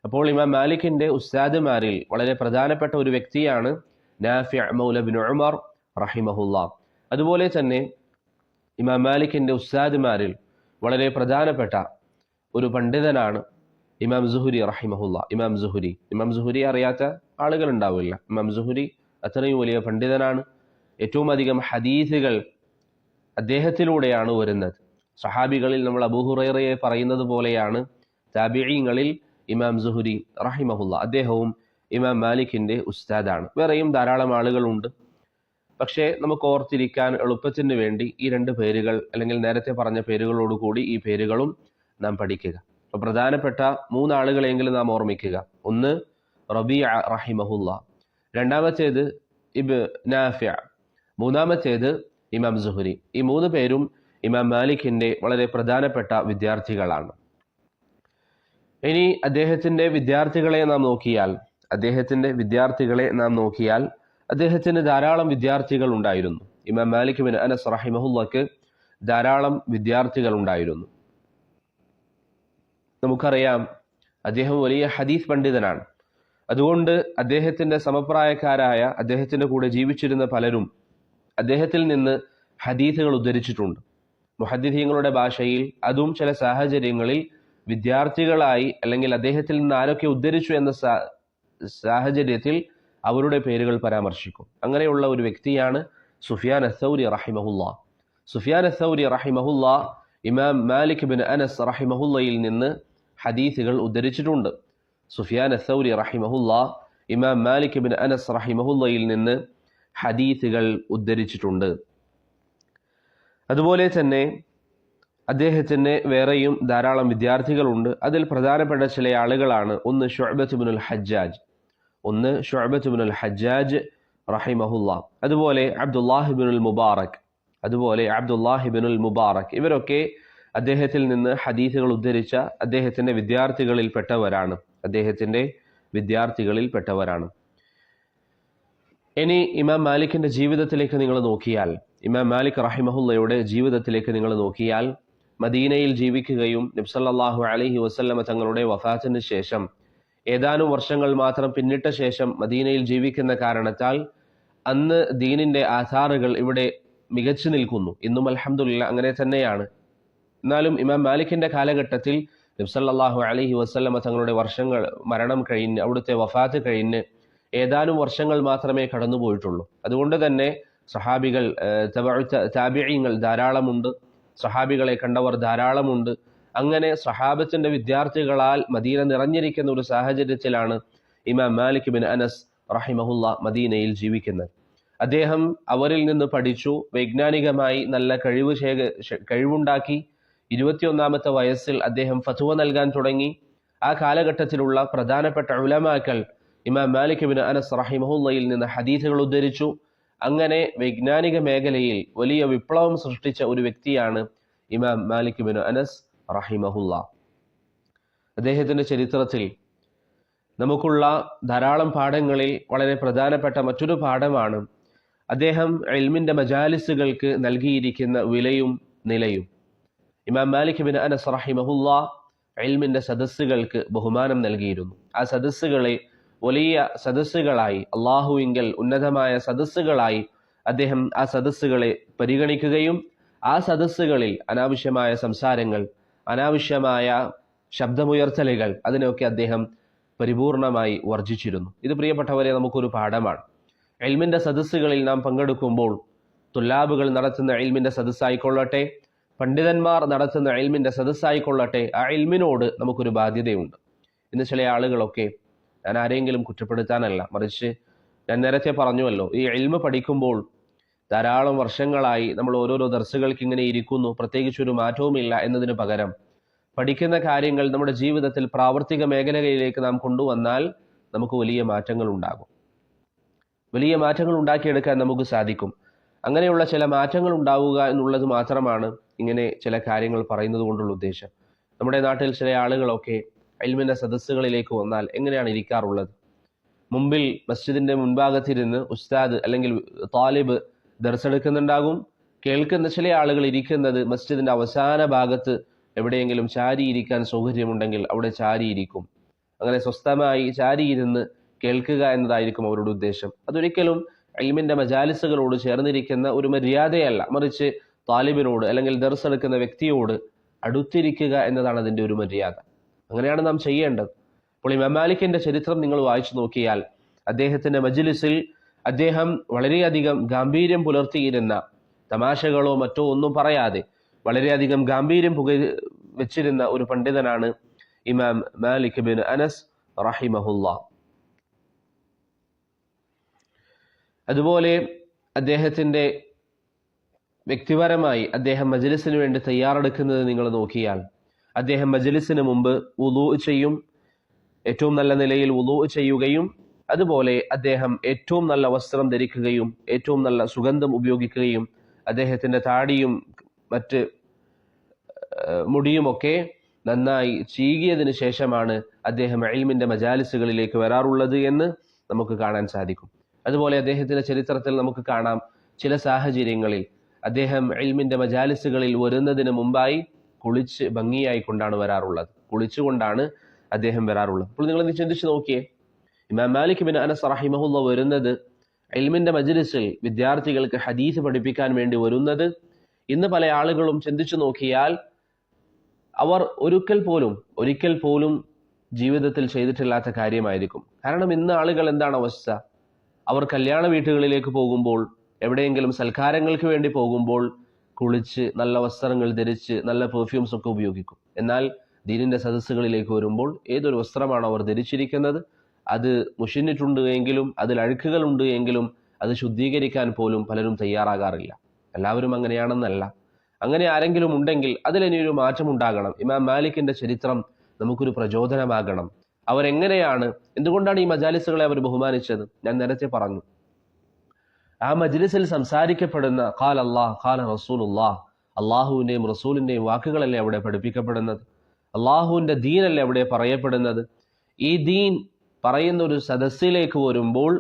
അപ്പോൾ ഇമാം മാലിക്കിൻ്റെ ഉസ്താദുമാരിൽ വളരെ പ്രധാനപ്പെട്ട ഒരു വ്യക്തിയാണ് നാഫിഅ മൗല ഇബ്നു ഉമർ റഹിമഹുല്ലാ. അതുപോലെ തന്നെ ഇമാം മാലിക്കിൻ്റെ ഉസ്താദുമാരിൽ വളരെ പ്രധാനപ്പെട്ട ഒരു പണ്ഡിതനാണ് ഇമാം സുഹരി റഹിമഹുല്ലാ. ഇമാം സുഹരി അറിയാത്ത ആളുകൾ ഉണ്ടാവില്ല. ഇമാം സുഹരി അത്രയും വലിയ പണ്ഡിതനാണ്. ഏറ്റവും അധികം ഹദീസുകൾ അദ്ദേഹത്തിലൂടെയാണ് വരുന്നത്. സഹാബികളിൽ നമ്മൾ അബൂ ഹുറൈറയെ പറയുന്നത് പോലെയാണ് താബിഈങ്ങളിൽ ഇമാം സുഹരി റഹിമഹുല്ല. അദ്ദേഹവും ഇമാം മാലിക്കിൻ്റെ ഉസ്താദാണ്. വേറെയും ധാരാളം ആളുകളുണ്ട്. പക്ഷേ നമുക്ക് ഓർത്തിരിക്കാൻ എളുപ്പത്തിന് വേണ്ടി ഈ രണ്ട് പേരുകൾ, അല്ലെങ്കിൽ നേരത്തെ പറഞ്ഞ പേരുകളോടുകൂടി ഈ പേരുകളും നാം പഠിക്കുക. അപ്പോൾ പ്രധാനപ്പെട്ട മൂന്നാളുകളെങ്കിലും നാം ഓർമ്മിക്കുക. ഒന്ന് റബീഅ റഹിമഹുല്ല, രണ്ടാമത്തേത് നാഫിഅ, മൂന്നാമത്തേത് ഇമാം സുഹരി. ഈ മൂന്ന് പേരും ഇമാം മാലിക്കിൻ്റെ വളരെ പ്രധാനപ്പെട്ട വിദ്യാർത്ഥികളാണ്. ഇനി അദ്ദേഹത്തിൻ്റെ വിദ്യാർത്ഥികളെ നാം നോക്കിയാൽ അദ്ദേഹത്തിന് ധാരാളം വിദ്യാർത്ഥികൾ ഉണ്ടായിരുന്നു. ഇമാം മാലിക് ഇബ്നു അനസ് റഹിമഹുല്ലക്ക് ധാരാളം വിദ്യാർത്ഥികൾ ഉണ്ടായിരുന്നു. നമുക്കറിയാം, അദ്ദേഹം വലിയ ഹദീസ് പണ്ഡിതനാണ്. അതുകൊണ്ട് അദ്ദേഹത്തിൻ്റെ സമപ്രായക്കാരായ, അദ്ദേഹത്തിൻ്റെ കൂടെ ജീവിച്ചിരുന്ന പലരും അദ്ദേഹത്തിൽ നിന്ന് ഹദീസുകൾ ഉദ്ധരിച്ചിട്ടുണ്ട്. മുഹദ്ദിഥീങ്ങളുടെ ഭാഷയിൽ, അതും ചില സാഹചര്യങ്ങളിൽ വിദ്യാർത്ഥികളായി, അല്ലെങ്കിൽ അദ്ദേഹത്തിൽ നിന്ന് ആരൊക്കെ ഉദ്ധരിച്ചു എന്ന സാഹചര്യത്തിൽ അവരുടെ പേരുകൾ പരാമർശിക്കും. അങ്ങനെയുള്ള ഒരു വ്യക്തിയാണ് സുഫിയാൻ അസ്സൗരി റഹിമഹുല്ലാ. സുഫിയാൻ അസ്സൗരി റഹിമഹുല്ലാ ഇമാം മാലിക് ഇബ്നു അനസ് റഹിമഹുല്ലയിൽ നിന്ന് ഹദീസുകൾ ഉദ്ധരിച്ചിട്ടുണ്ട്. സുഫിയാൻ അസ്സൗരി റഹിമഹുല്ലാ ഇമാം മാലിക് ഇബ്നു അനസ് റഹിമഹുല്ലയിൽ നിന്ന് ഹദീസുകൾ ഉദ്ധരിച്ചിട്ടുണ്ട്. അതുപോലെ തന്നെ അദ്ദേഹത്തിന് വേറെയും ധാരാളം വിദ്യാർത്ഥികളുണ്ട്. അതിൽ പ്രധാനപ്പെട്ട ചില ആളുകളാണ്. ഒന്ന് ശുഅബത്ത് ഇബ്നുൽ ഹജ്ജാജ് റഹിമഹുല്ലാ, അതുപോലെ അബ്ദുല്ലാഹി ഇബ്നുൽ മുബാറക്. ഇവരൊക്കെ അദ്ദേഹത്തിൽ നിന്ന് ഹദീസുകൾ ഉദ്ധരിച്ച അദ്ദേഹത്തിൻ്റെ വിദ്യാർത്ഥികളിൽപ്പെട്ടവരാണ്. ഇനി ഇമാം മാലിക്കിൻ്റെ ജീവിതത്തിലേക്ക് നിങ്ങൾ നോക്കിയാൽ, ഇമാം മാലിക് റഹിമഹുല്ലയുടെ ജീവിതത്തിലേക്ക് നിങ്ങൾ നോക്കിയാൽ, മദീനയിൽ ജീവിക്കുകയും നബി സല്ലല്ലാഹു അലൈഹി വസല്ലമ തങ്ങളുടെ വഫാത്തിന് ശേഷം ഏതാനും വർഷങ്ങൾ മാത്രം പിന്നിട്ട ശേഷം മദീനയിൽ ജീവിക്കുന്ന കാരണത്താൽ അന്ന് ദീനിൻ്റെ ആധാറുകൾ ഇവിടെ മികച്ചു നിൽക്കുന്നു. ഇന്നും അൽഹംദുലില്ലാ അങ്ങനെ തന്നെയാണ്. എന്നാലും ഇമാം മാലിക്കിൻ്റെ കാലഘട്ടത്തിൽ നബി സല്ലല്ലാഹു അലൈഹി വസല്ലമ തങ്ങളുടെ മരണം കഴിഞ്ഞ്, അവിടുത്തെ വഫാത്ത് കഴിഞ്ഞ് ഏതാനും വർഷങ്ങൾ മാത്രമേ കടന്നുപോയിട്ടുള്ളൂ. അതുകൊണ്ട് തന്നെ സഹാബികൾ, താബിഈങ്ങൾ ധാരാളമുണ്ട്, സഹാബികളെ കണ്ടവർ ധാരാളമുണ്ട്. അങ്ങനെ സഹാബത്തിൻ്റെ വിദ്യാർത്ഥികളാൽ മദീന നിറഞ്ഞിരിക്കുന്ന ഒരു സാഹചര്യത്തിലാണ് ഇമാം മാലിക് ഇബ്നു അനസ് റഹിമഹുല്ല മദീനയിൽ ജീവിക്കുന്നത്. അദ്ദേഹം അവരിൽ നിന്ന് പഠിച്ചു, വൈജ്ഞാനികമായി നല്ല കഴിവുണ്ടാക്കി. 21ാമത്തെ വയസ്സിൽ അദ്ദേഹം ഫത്വ നൽകാൻ തുടങ്ങി. ആ കാലഘട്ടത്തിലുള്ള പ്രധാനപ്പെട്ട ഉലമാക്കൾ ഇമാം മാലിക് ഇബ്നു അനസ് റഹിമഹുല്ലയിൽ നിന്ന് ഹദീസുകൾ ഉദ്ധരിച്ചു. അങ്ങനെ വൈജ്ഞാനിക മേഖലയിൽ വലിയ വിപ്ലവം സൃഷ്ടിച്ച ഒരു വ്യക്തിയാണ് ഇമാം മാലിക് ഇബ്നു അനസ് റഹിമഹുല്ല. അദ്ദേഹത്തിൻ്റെ ചരിത്രത്തിൽ നമുക്കുള്ള ധാരാളം പാഠങ്ങളിൽ വളരെ പ്രധാനപ്പെട്ട മറ്റൊരു പാഠമാണ് അദ്ദേഹം ഇൽമിൻ്റെ മജാലിസുകൾക്ക് നൽകിയിരിക്കുന്ന വിലയും നിലയും. ഇമാം മാലിക് ബിൻ അനസ് റഹിമഹുല്ലാ ഇൽമിൻ്റെ സദസ്സുകൾക്ക് ബഹുമാനം നൽകിയിരുന്നു. ആ സദസ്സുകളെ വലിയ സദസ്സുകളായി, അള്ളാഹുവിങ്കൽ ഉന്നതമായ സദസ്സുകളായി അദ്ദേഹം ആ സദസ്സുകളെ പരിഗണിക്കുകയും ആ സദസ്സുകളിൽ അനാവശ്യമായ സംസാരങ്ങൾ, അനാവശ്യമായ ശബ്ദമുയർത്തലുകൾ, അതിനൊക്കെ അദ്ദേഹം പരിപൂർണമായി വർജിച്ചിരുന്നു. ഇത് പ്രിയപ്പെട്ടവരെ നമുക്കൊരു പാഠമാണ്. ഇൽമിൻ്റെ സദസ്സുകളിൽ നാം പങ്കെടുക്കുമ്പോൾ, തുല്ലാബുകൾ നടത്തുന്ന ഇൽമിൻ്റെ സദസ്സായിക്കൊള്ളട്ടെ, പണ്ഡിതന്മാർ നടത്തുന്ന ഇൽമിൻ്റെ സദസ്സായിക്കൊള്ളട്ടെ, ആ ഇൽമിനോട് നമുക്കൊരു ബാധ്യതയുണ്ട്. ഇന്ന് ചില ആളുകളൊക്കെ, ഞാൻ ആരെങ്കിലും കുറ്റപ്പെടുത്താനല്ല, മറിച്ച് ഞാൻ നേരത്തെ പറഞ്ഞുവല്ലോ, ഈ ഇൽമ് പഠിക്കുമ്പോൾ ധാരാളം വർഷങ്ങളായി നമ്മൾ ഓരോരോ ദർസുകൾക്ക് ഇങ്ങനെ ഇരിക്കുന്നു, പ്രത്യേകിച്ചൊരു മാറ്റവുമില്ല എന്നതിന് പകരം പഠിക്കുന്ന കാര്യങ്ങൾ നമ്മുടെ ജീവിതത്തിൽ പ്രാവർത്തിക മേഖലകളിലേക്ക് നാം കൊണ്ടുവന്നാൽ നമുക്ക് വലിയ മാറ്റങ്ങൾ ഉണ്ടാകും. വലിയ മാറ്റങ്ങൾ ഉണ്ടാക്കിയെടുക്കാൻ നമുക്ക് സാധിക്കും. അങ്ങനെയുള്ള ചില മാറ്റങ്ങൾ ഉണ്ടാവുക എന്നുള്ളത് മാത്രമാണ് ഇങ്ങനെ ചില കാര്യങ്ങൾ പറയുന്നത് കൊണ്ടുള്ള ഉദ്ദേശം. നമ്മുടെ നാട്ടിൽ ചില ആളുകളൊക്കെ ഇൽമിൻ്റെ സദസ്സുകളിലേക്ക് വന്നാൽ എങ്ങനെയാണ് ഇരിക്കാറുള്ളത്? മുമ്പിൽ മസ്ജിദിൻ്റെ മുൻഭാഗത്തിരുന്ന് ഉസ്താദ് അല്ലെങ്കിൽ താലിബ് ദർസെടുക്കുന്നുണ്ടാകും. കേൾക്കുന്ന ചില ആളുകൾ ഇരിക്കുന്നത് മസ്ജിദിൻ്റെ അവസാന ഭാഗത്ത് എവിടെയെങ്കിലും ചാരിയിരിക്കാൻ സൗകര്യമുണ്ടെങ്കിൽ അവിടെ ചാരിയിരിക്കും. അങ്ങനെ സ്വസ്ഥമായി ചാരിയിരുന്ന് കേൾക്കുക എന്നതായിരിക്കും അവരുടെ ഉദ്ദേശം. അതൊരിക്കലും ഇൽമിൻ്റെ മജാലിസുകളോട് ചേർന്നിരിക്കുന്ന ഒരു മര്യാദയല്ല, മറിച്ച് താലിബിനോട് അല്ലെങ്കിൽ ദർസ് എടുക്കുന്ന വ്യക്തിയോട് അടുത്തിരിക്കുക എന്നതാണ് അതിൻ്റെ ഒരു മര്യാദ. അങ്ങനെയാണ് നാം ചെയ്യേണ്ടത്. അപ്പോൾ ഇമാം മാലിക്കിൻ്റെ ചരിത്രം നിങ്ങൾ വായിച്ചു നോക്കിയാൽ അദ്ദേഹത്തിൻ്റെ മജ്ലിസിൽ അദ്ദേഹം വളരെയധികം ഗാംഭീര്യം പുലർത്തിയിരുന്ന, തമാശകളോ മറ്റോ ഒന്നും പറയാതെ വളരെയധികം ഗാംഭീര്യം വെച്ചിരുന്ന ഒരു പണ്ഡിതനാണ് ഇമാം മാലിക് ബിൻ അനസ് റഹിമഹുല്ലാ. അതുപോലെ അദ്ദേഹത്തിൻ്റെ വ്യക്തിപരമായി അദ്ദേഹം മജ്ലിസിന് വേണ്ടി തയ്യാറെടുക്കുന്നത് നിങ്ങൾ നോക്കിയാൽ അദ്ദേഹം മജ്ലിസിന് മുമ്പ് വുളൂ ചെയ്യും, ഏറ്റവും നല്ല നിലയിൽ വുളൂ ചെയ്യുകയും അതുപോലെ അദ്ദേഹം ഏറ്റവും നല്ല വസ്ത്രം ധരിക്കുകയും ഏറ്റവും നല്ല സുഗന്ധം ഉപയോഗിക്കുകയും അദ്ദേഹത്തിൻ്റെ താടിയും മറ്റ് മുടിയുമൊക്കെ നന്നായി ചീകിയതിന് ശേഷമാണ് അദ്ദേഹം ഇൽമിൻ്റെ മജാലിസുകളിലേക്ക് വരാറുള്ളത് എന്ന് നമുക്ക് കാണാൻ സാധിക്കും. അതുപോലെ അദ്ദേഹത്തിൻ്റെ ചരിത്രത്തിൽ നമുക്ക് കാണാം, ചില സാഹചര്യങ്ങളിൽ അദ്ദേഹം ഇൽമിൻ്റെ മജാലിസുകളിൽ വരുന്നതിന് മുമ്പായി കുളിച്ച് ഭംഗിയായി കൊണ്ടാണ് വരാറുള്ളത്, കുളിച്ചുകൊണ്ടാണ് അദ്ദേഹം വരാറുള്ളത്. അപ്പോൾ നിങ്ങളൊന്ന് ചിന്തിച്ച് നോക്കിയേ, ഇമാം മാലിക് ബിൻ അനസ് റഹിമഹുല്ല വരുന്നത് ഇൽമിൻ്റെ മജ്ലിസിൽ വിദ്യാർത്ഥികൾക്ക് ഹദീസ് പഠിപ്പിക്കാൻ വേണ്ടി വരുന്നത്, ഇന്ന് പല ആളുകളും ചിന്തിച്ചു നോക്കിയാൽ അവർ ഒരിക്കൽ പോലും ജീവിതത്തിൽ ചെയ്തിട്ടില്ലാത്ത കാര്യമായിരിക്കും. കാരണം ഇന്ന് ആളുകൾ എന്താണ് അവസ്ഥ? അവർ കല്യാണ വീട്ടുകളിലേക്ക് പോകുമ്പോൾ, എവിടെയെങ്കിലും സൽക്കാരങ്ങൾക്ക് വേണ്ടി പോകുമ്പോൾ കുളിച്ച് നല്ല വസ്ത്രങ്ങൾ ധരിച്ച് നല്ല പെർഫ്യൂംസ് ഒക്കെ ഉപയോഗിക്കും. എന്നാൽ ദീനിൻ്റെ സദസ്സുകളിലേക്ക് വരുമ്പോൾ ഏതൊരു വസ്ത്രമാണ് അവർ ധരിച്ചിരിക്കുന്നത്, അത് മുഷിഞ്ഞിട്ടുണ്ട് എങ്കിലും അതിൽ അഴുക്കുകളുണ്ട് എങ്കിലും അത് ശുദ്ധീകരിക്കാൻ പോലും പലരും തയ്യാറാകാറില്ല. എല്ലാവരും അങ്ങനെയാണെന്നല്ല, അങ്ങനെ ആരെങ്കിലും ഉണ്ടെങ്കിൽ അതിലിനിയൊരു മാറ്റം ഉണ്ടാകണം. ഇമാം മാലിക്കിൻ്റെ ചരിത്രം നമുക്കൊരു പ്രചോദനമാകണം. അവരെങ്ങനെയാണ്, എന്തുകൊണ്ടാണ് ഈ മജാലിസുകളെ അവർ ബഹുമാനിച്ചത്? ഞാൻ നേരത്തെ പറഞ്ഞു, ആ മജ്ലിസിൽ സംസാരിക്കപ്പെടുന്ന ഖാല അല്ലാഹ് ഖാല റസൂലുള്ളാഹ്, അള്ളാഹുവിൻ്റെയും റസൂലിൻ്റെയും വാക്കുകളല്ലേ അവിടെ പഠിപ്പിക്കപ്പെടുന്നത്, അള്ളാഹുവിൻ്റെ ദീനല്ലേ അവിടെ പറയപ്പെടുന്നത്. ഈ ദീൻ പറയുന്ന ഒരു സദസ്സിലേക്ക് വരുമ്പോൾ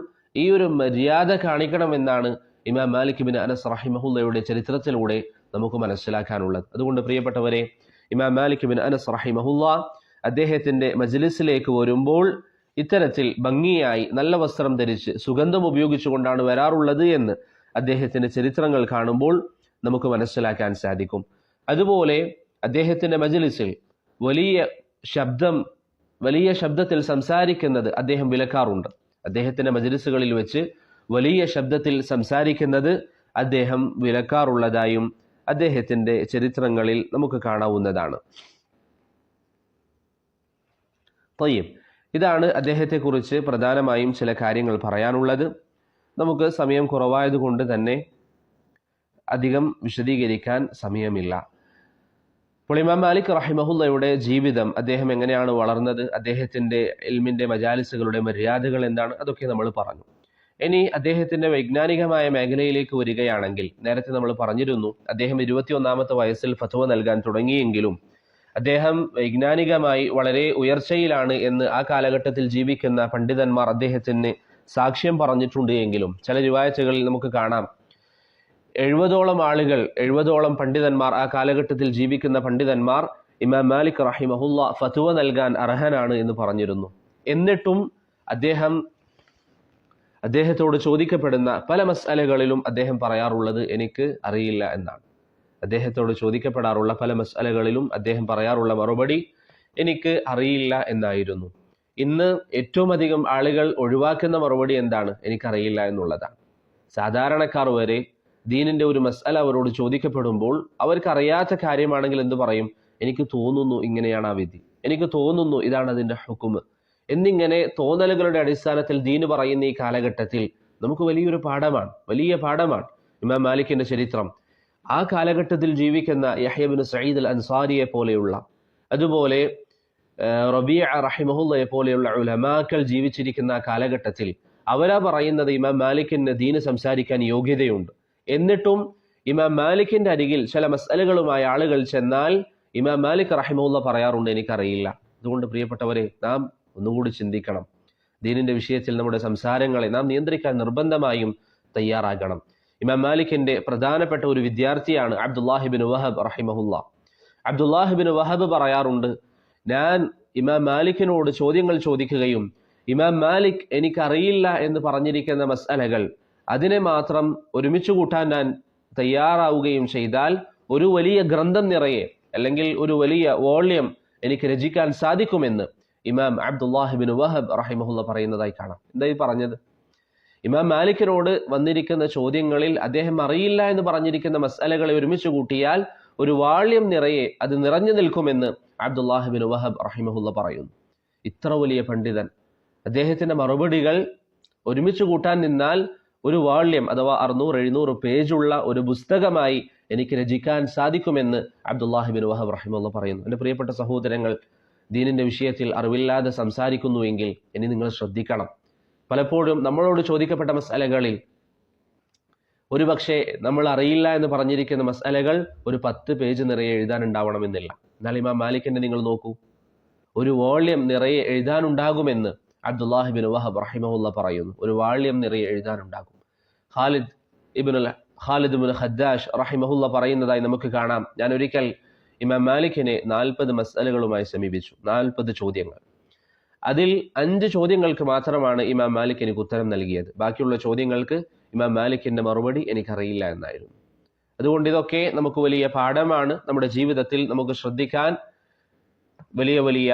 ഈ ഒരു മര്യാദ കാണിക്കണമെന്നാണ് ഇമാം മാലിക് ബിൻ അനസ് റഹിമഹുല്ലയുടെ ചരിത്രത്തിലൂടെ നമുക്ക് മനസ്സിലാക്കാനുള്ളത്. അതുകൊണ്ട് പ്രിയപ്പെട്ടവരെ, ഇമാം മാലിക് ബിൻ അനസ് റഹിമഹുല്ല അദ്ദേഹത്തിൻ്റെ മജ്ലിസിലേക്ക് വരുമ്പോൾ ഇത്തരത്തിൽ ഭംഗിയായി നല്ല വസ്ത്രം ധരിച്ച് സുഗന്ധം ഉപയോഗിച്ചുകൊണ്ടാണ് വരാറുള്ളത് എന്ന് അദ്ദേഹത്തിൻ്റെ ചരിത്രങ്ങൾ കാണുമ്പോൾ നമുക്ക് മനസ്സിലാക്കാൻ സാധിക്കും. അതുപോലെ അദ്ദേഹത്തിൻ്റെ മജ്ലിസിൽ വലിയ ശബ്ദത്തിൽ സംസാരിക്കുന്നത് അദ്ദേഹം വിലക്കാറുണ്ട്. അദ്ദേഹത്തിൻ്റെ മജ്ലിസുകളിൽ വെച്ച് വലിയ ശബ്ദത്തിൽ സംസാരിക്കുന്നത് അദ്ദേഹം വിലക്കാറുള്ളതായും അദ്ദേഹത്തിൻ്റെ ചരിത്രങ്ങളിൽ നമുക്ക് കാണാവുന്നതാണ്. തയ്യിബ്, ഇതാണ് അദ്ദേഹത്തെക്കുറിച്ച് പ്രധാനമായും ചില കാര്യങ്ങൾ പറയാനുള്ളത്. നമുക്ക് സമയം കുറവായതുകൊണ്ട് തന്നെ അധികം വിശദീകരിക്കാൻ സമയമില്ല. അപ്പോൾ ഇമാം മാലിക് റഹിമഹുല്ലയുടെ ജീവിതം, അദ്ദേഹം എങ്ങനെയാണ് വളർന്നത്, അദ്ദേഹത്തിൻ്റെ ഇൽമിൻ്റെ മജാലിസുകളുടെ മര്യാദകൾ എന്താണ്, അതൊക്കെ നമ്മൾ പറഞ്ഞു. ഇനി അദ്ദേഹത്തിൻ്റെ വൈജ്ഞാനികമായ മേഖലയിലേക്ക് വരികയാണെങ്കിൽ, നേരത്തെ നമ്മൾ പറഞ്ഞിരുന്നു അദ്ദേഹം 21-ാമത്തെ വയസ്സിൽ ഫത്വ നൽകാൻ തുടങ്ങിയെങ്കിലും അദ്ദേഹം വൈജ്ഞാനികമായി വളരെ ഉയർച്ചയിലാണ് എന്ന് ആ കാലഘട്ടത്തിൽ ജീവിക്കുന്ന പണ്ഡിതന്മാർ അദ്ദേഹത്തിന് സാക്ഷ്യം പറഞ്ഞിട്ടുണ്ട് എങ്കിലും ചില റിവായത്തുകളിൽ നമുക്ക് കാണാം 70ഓളം പണ്ഡിതന്മാർ, ആ കാലഘട്ടത്തിൽ ജീവിക്കുന്ന പണ്ഡിതന്മാർ ഇമാം മാലിക് റഹിമഹുല്ല ഫത്വ നൽകാൻ അർഹനാണ് എന്ന് പറഞ്ഞിരുന്നു. എന്നിട്ടും അദ്ദേഹത്തോട് ചോദിക്കപ്പെടുന്ന പല മസ്അലകളിലും അദ്ദേഹം പറയാറുള്ളത് എനിക്ക് അറിയില്ല എന്നാണ്. അദ്ദേഹത്തോട് ചോദിക്കപ്പെടാറുള്ള പല മസ്അലകളിലും അദ്ദേഹം പറയാറുള്ള മറുപടി എനിക്ക് അറിയില്ല എന്നായിരുന്നു. ഇന്ന് ഏറ്റവും അധികം ആളുകൾ ഒഴിവാക്കുന്ന മറുപടി എന്താണ്? എനിക്കറിയില്ല എന്നുള്ളതാണ്. സാധാരണക്കാർ വരെ ദീനിന്റെ ഒരു മസ്അല അവരോട് ചോദിക്കപ്പെടുമ്പോൾ അവർക്കറിയാത്ത കാര്യമാണെങ്കിൽ എന്ത് പറയും? എനിക്ക് തോന്നുന്നു ഇങ്ങനെയാണ് ആ വിധി, എനിക്ക് തോന്നുന്നു ഇതാണ് അതിന്റെ ഹുക്കുമ് എന്നിങ്ങനെ തോന്നലുകളുടെ അടിസ്ഥാനത്തിൽ ദീന് പറയുന്ന ഈ കാലഘട്ടത്തിൽ നമുക്ക് വലിയ പാഠമാണ് ഇമാം മാലിക്കിന്റെ ചരിത്രം. ആ കാലഘട്ടത്തിൽ ജീവിക്കുന്ന യഹ്യ ഇബ്നു സഈദ് അൽ അൻസാരിയെ പോലെയുള്ള, അതുപോലെ റബീഅ റഹിമഹുല്ലയെ പോലെയുള്ള ഉലമാക്കൾ ജീവിച്ചിരിക്കുന്ന ആ കാലഘട്ടത്തിൽ അവരാ പറയുന്നത് ഇമാം മാലിക്കിന് ദീന് സംസാരിക്കാൻ യോഗ്യതയുണ്ട്. എന്നിട്ടും ഇമാം മാലിക്കിന്റെ അരികിൽ ചില മസ്അലകളുമായി ആളുകൾ ചെന്നാൽ ഇമാം മാലിക് റഹിമഹുല്ല പറയാറുണ്ട് എനിക്കറിയില്ല. അതുകൊണ്ട് പ്രിയപ്പെട്ടവരെ, നാം ഒന്നുകൂടി ചിന്തിക്കണം. ദീനിന്റെ വിഷയത്തിൽ നമ്മുടെ സംസാരങ്ങളെ നാം നിയന്ത്രിക്കാൻ നിർബന്ധമായും തയ്യാറാകണം. ഇമാം മാലിക്കിന്റെ പ്രധാനപ്പെട്ട ഒരു വിദ്യാർത്ഥിയാണ് അബ്ദുല്ലാഹിബിൻ വഹബ് റഹിമഹുല്ല. അബ്ദുല്ലാഹിബിൻ വഹബ് പറയാറുണ്ട്, ഞാൻ ഇമാം മാലിക്കിനോട് ചോദ്യങ്ങൾ ചോദിക്കുകയും ഇമാം മാലിക് എനിക്കറിയില്ല എന്ന് പറഞ്ഞിരിക്കുന്ന മസ്അലകൾ അതിനെ മാത്രം ഒരുമിച്ച് കൂട്ടാൻ ഞാൻ തയ്യാറാവുകയും ചെയ്താൽ ഒരു വലിയ ഗ്രന്ഥം നിറയെ, അല്ലെങ്കിൽ ഒരു വലിയ വോള്യം എനിക്ക് രചിക്കാൻ സാധിക്കുമെന്ന് ഇമാം അബ്ദുല്ലാഹിബിൻ വഹബ് റഹിമഹുല്ല പറയുന്നതായി കാണാം. എന്തായി പറഞ്ഞത്? ഇമാം മാലിക്കിനോട് വന്നിരിക്കുന്ന ചോദ്യങ്ങളിൽ അദ്ദേഹം അറിയില്ല എന്ന് പറഞ്ഞിരിക്കുന്ന മസ്അലകളെ ഒരുമിച്ച് കൂട്ടിയാൽ ഒരു വാള്യം നിറയെ അത് നിറഞ്ഞു നിൽക്കുമെന്ന് അബ്ദുല്ലാഹിബിൻ വഹബ് റഹിമഹുല്ല പറയുന്നു. ഇത്ര വലിയ പണ്ഡിതൻ, അദ്ദേഹത്തിന്റെ മറുപടികൾ ഒരുമിച്ച് കൂട്ടാൻ നിന്നാൽ ഒരു വാള്യം അഥവാ 600-700 പേജുള്ള ഒരു പുസ്തകമായി എനിക്ക് രചിക്കാൻ സാധിക്കുമെന്ന് അബ്ദുല്ലാഹിബിൻ വഹബ് റഹിമഹുല്ല പറയുന്നു. എൻ്റെ പ്രിയപ്പെട്ട സഹോദരങ്ങൾ, ദീനിന്റെ വിഷയത്തിൽ അറിവില്ലാതെ സംസാരിക്കുന്നുവെങ്കിൽ ഇനി നിങ്ങൾ ശ്രദ്ധിക്കണം. പലപ്പോഴും നമ്മളോട് ചോദിക്കപ്പെട്ട മസ്അലകളിൽ ഒരുപക്ഷെ നമ്മൾ അറിയില്ല എന്ന് പറഞ്ഞിരിക്കുന്ന മസ്അലകൾ ഒരു 10 പേജ് നിറയെ എഴുതാനുണ്ടാവണമെന്നില്ല. എന്നാൽ ഇമാം മാലിക്കിന്റെ നിങ്ങൾ നോക്കൂ, ഒരു വോള്യം നിറയെ എഴുതാനുണ്ടാകുമെന്ന് അബ്ദുല്ലാഹിബിൻ വഹബ് റഹിമഹുല്ല പറയുന്നു. ഒരു വാള്യം നിറയെ എഴുതാനുണ്ടാകും. ഖാലിദ് ഇബ്നു ഖദ്ദാഷ് റഹിമഹുല്ല പറയുന്നതായി നമുക്ക് കാണാം, ഞാൻ ഒരിക്കൽ ഇമാം മാലിക്കിനെ 40 മസ്അലകളുമായി സമീപിച്ചു. 40 ചോദ്യങ്ങൾ. അതിൽ 5 ചോദ്യങ്ങൾക്ക് മാത്രമാണ് ഇമാം മാലിക് എനിക്ക് ഉത്തരം നൽകിയത്. ബാക്കിയുള്ള ചോദ്യങ്ങൾക്ക് ഇമാം മാലിക്കിന്റെ മറുപടി എനിക്കറിയില്ല എന്നായിരുന്നു. അതുകൊണ്ട് ഇതൊക്കെ നമുക്ക് വലിയ പാഠമാണ്. നമ്മുടെ ജീവിതത്തിൽ നമുക്ക് ശ്രദ്ധിക്കാൻ വലിയ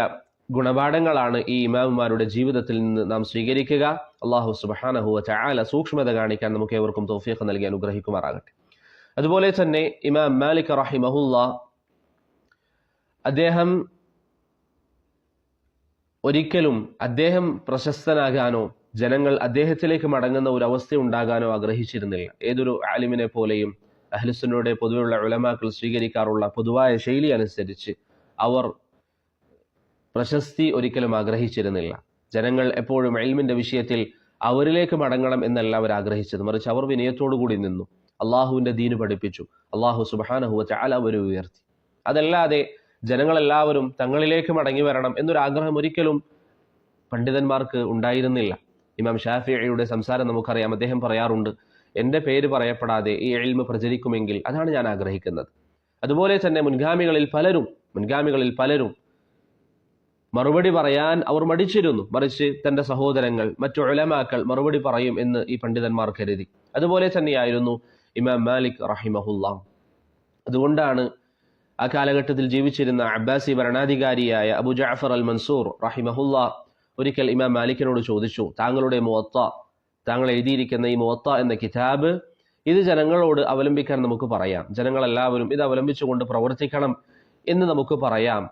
ഗുണപാഠങ്ങളാണ് ഈ ഇമാമുമാരുടെ ജീവിതത്തിൽ നിന്ന് നാം സ്വീകരിക്കുക. അല്ലാഹു സുബ്ഹാനഹു വ തആല സൂക്ഷ്മത കാണിക്കാൻ നമുക്ക് ഏവർക്കും തൗഫീഖ് നൽകി അനുഗ്രഹിക്കുമാറാകട്ടെ. അതുപോലെ തന്നെ ഇമാം മാലിക് റഹിമഹുല്ല അദ്ദേഹം പ്രശസ്തനാകാനോ ജനങ്ങൾ അദ്ദേഹത്തിലേക്ക് മടങ്ങുന്ന ഒരു അവസ്ഥ ഉണ്ടാകാനോ ആഗ്രഹിച്ചിരുന്നില്ല. ഏതൊരു ആലിമിനെ പോലെയും അഹ്ലുസുന്നയുടെ പൊതുവെയുള്ള ഉലമാക്കൾ സ്വീകരിക്കാറുള്ള പൊതുവായ ശൈലി അനുസരിച്ച് അവർ പ്രശസ്തി ഒരിക്കലും ആഗ്രഹിച്ചിരുന്നില്ല. ജനങ്ങൾ എപ്പോഴും ഇൽമിന്റെ വിഷയത്തിൽ അവരിലേക്ക് മടങ്ങണം എന്നല്ല അവർ ആഗ്രഹിച്ചത്, മറിച്ച് അവർ വിനയത്തോടു കൂടി നിന്നു. അള്ളാഹുവിന്റെ ദീന് പഠിപ്പിച്ചു. അള്ളാഹു സുബ്ഹാനഹു വ തആല അവരെ ഉയർത്തി. അതല്ലാതെ ജനങ്ങളെല്ലാവരും തങ്ങളിലേക്ക് മടങ്ങി വരണം എന്നൊരാഗ്രഹം ഒരിക്കലും പണ്ഡിതന്മാർക്ക് ഉണ്ടായിരുന്നില്ല. ഇമാം ഷാഫിഈയുടെ സംസാരം നമുക്കറിയാം. അദ്ദേഹം പറയാറുണ്ട്, എൻ്റെ പേര് പറയപ്പെടാതെ ഈ ഇൽമ് പ്രചരിക്കുമെങ്കിൽ അതാണ് ഞാൻ ആഗ്രഹിക്കുന്നത്. അതുപോലെ തന്നെ മുൻഗാമികളിൽ പലരും മറുപടി പറയാൻ അവർ മടിച്ചിരുന്നു, മറിച്ച് തന്റെ സഹോദരങ്ങൾ, മറ്റു ഉലമാക്കൾ മറുപടി പറയും എന്ന് ഈ പണ്ഡിതന്മാർ കരുതി. അതുപോലെ തന്നെയായിരുന്നു ഇമാം മാലിക് റഹിമഹുല്ല. അതുകൊണ്ടാണ് ആ കാലഘട്ടത്തിൽ ജീവിച്ചിരുന്ന അബ്ബാസി ഭരണാധികാരിയായ അബു ജഅഫർ അൽ മൻസൂർ റഹിമഹുല്ല ഒരിക്കൽ ഇമാം മാലിക്കിനോട് ചോദിച്ചു, താങ്കളുടെ മുവത്ത, താങ്കൾ എഴുതിയിരിക്കുന്ന ഈ മുവത്ത എന്ന കിതാബ് ഇത് ജനങ്ങളോട് അവലംബിക്കാൻ നമുക്ക് പറയാം, ജനങ്ങളെല്ലാവരും ഇത് അവലംബിച്ചുകൊണ്ട് പ്രവർത്തിക്കണം എന്ന് നമുക്ക് പറയാം.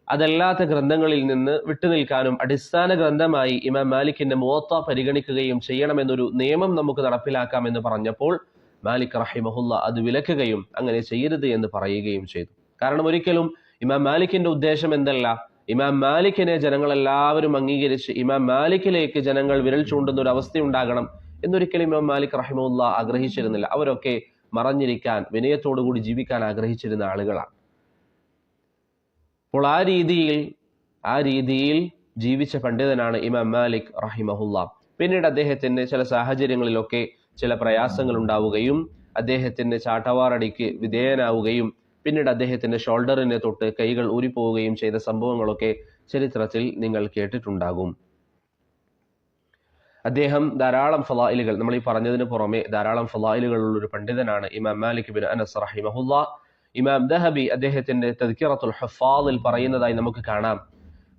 അതല്ലാത്ത ഗ്രന്ഥങ്ങളിൽ നിന്ന് വിട്ടുനിൽക്കാനും അടിസ്ഥാന ഗ്രന്ഥമായി ഇമാം മാലിക്കിന്റെ മുവത്ത പരിഗണിക്കുകയും ചെയ്യണമെന്നൊരു നിയമം നമുക്ക് നടപ്പിലാക്കാം എന്ന് പറഞ്ഞപ്പോൾ മാലിക് റഹിമഹുല്ല അത് വിലക്കുകയും അങ്ങനെ ചെയ്യരുത് എന്ന് പറയുകയും ചെയ്തു. കാരണം ഒരിക്കലും ഇമാം മാലിക്കിന്റെ ഉദ്ദേശം എന്തല്ല, ഇമാം മാലിക്കിനെ ജനങ്ങളെല്ലാവരും അംഗീകരിച്ച് ഇമാം മാലിക്കിലേക്ക് ജനങ്ങൾ വിരൽ ചൂണ്ടുന്ന ഒരു അവസ്ഥയുണ്ടാകണം എന്നൊരിക്കലും ഇമാം മാലിക് റഹിമഹുല്ല ആഗ്രഹിച്ചിരുന്നില്ല. അവരൊക്കെ മറഞ്ഞിരിക്കാൻ, വിനയത്തോടുകൂടി ജീവിക്കാൻ ആഗ്രഹിച്ചിരുന്ന ആളുകളാണ്. അപ്പോൾ ആ രീതിയിൽ ജീവിച്ച പണ്ഡിതനാണ് ഇമാം മാലിക് റഹിമഹുല്ല. പിന്നീട് അദ്ദേഹത്തിന് ചില സാഹചര്യങ്ങളിലൊക്കെ ചില പ്രയാസങ്ങൾ ഉണ്ടാവുകയും അദ്ദേഹത്തിന് ചാട്ടവാറടിക്ക് വിധേയനാവുകയും പിന്നീട് അദ്ദേഹത്തിന്റെ ഷോൾഡറിനെ തൊട്ട് കൈകൾ ഊരിപ്പോവുകയും ചെയ്ത സംഭവങ്ങളൊക്കെ ചരിത്രത്തിൽ നിങ്ങൾ കേട്ടിട്ടുണ്ടാകും. അദ്ദേഹം ധാരാളം ഫളായിലുകൾ, നമ്മൾ ഈ പറഞ്ഞതിന് പുറമെ ധാരാളം ഫളായിലുകളുള്ള ഒരു പണ്ഡിതനാണ് ഇമാം മാലിക് ബിൻ അനസ് റഹിമഹുല്ലാ. ഇമാം ദഹബി അദ്ദേഹത്തിന്റെ തദ്കിറത്തുൽ ഹുഫാദിൽ പറയുന്നതായി നമുക്ക് കാണാം,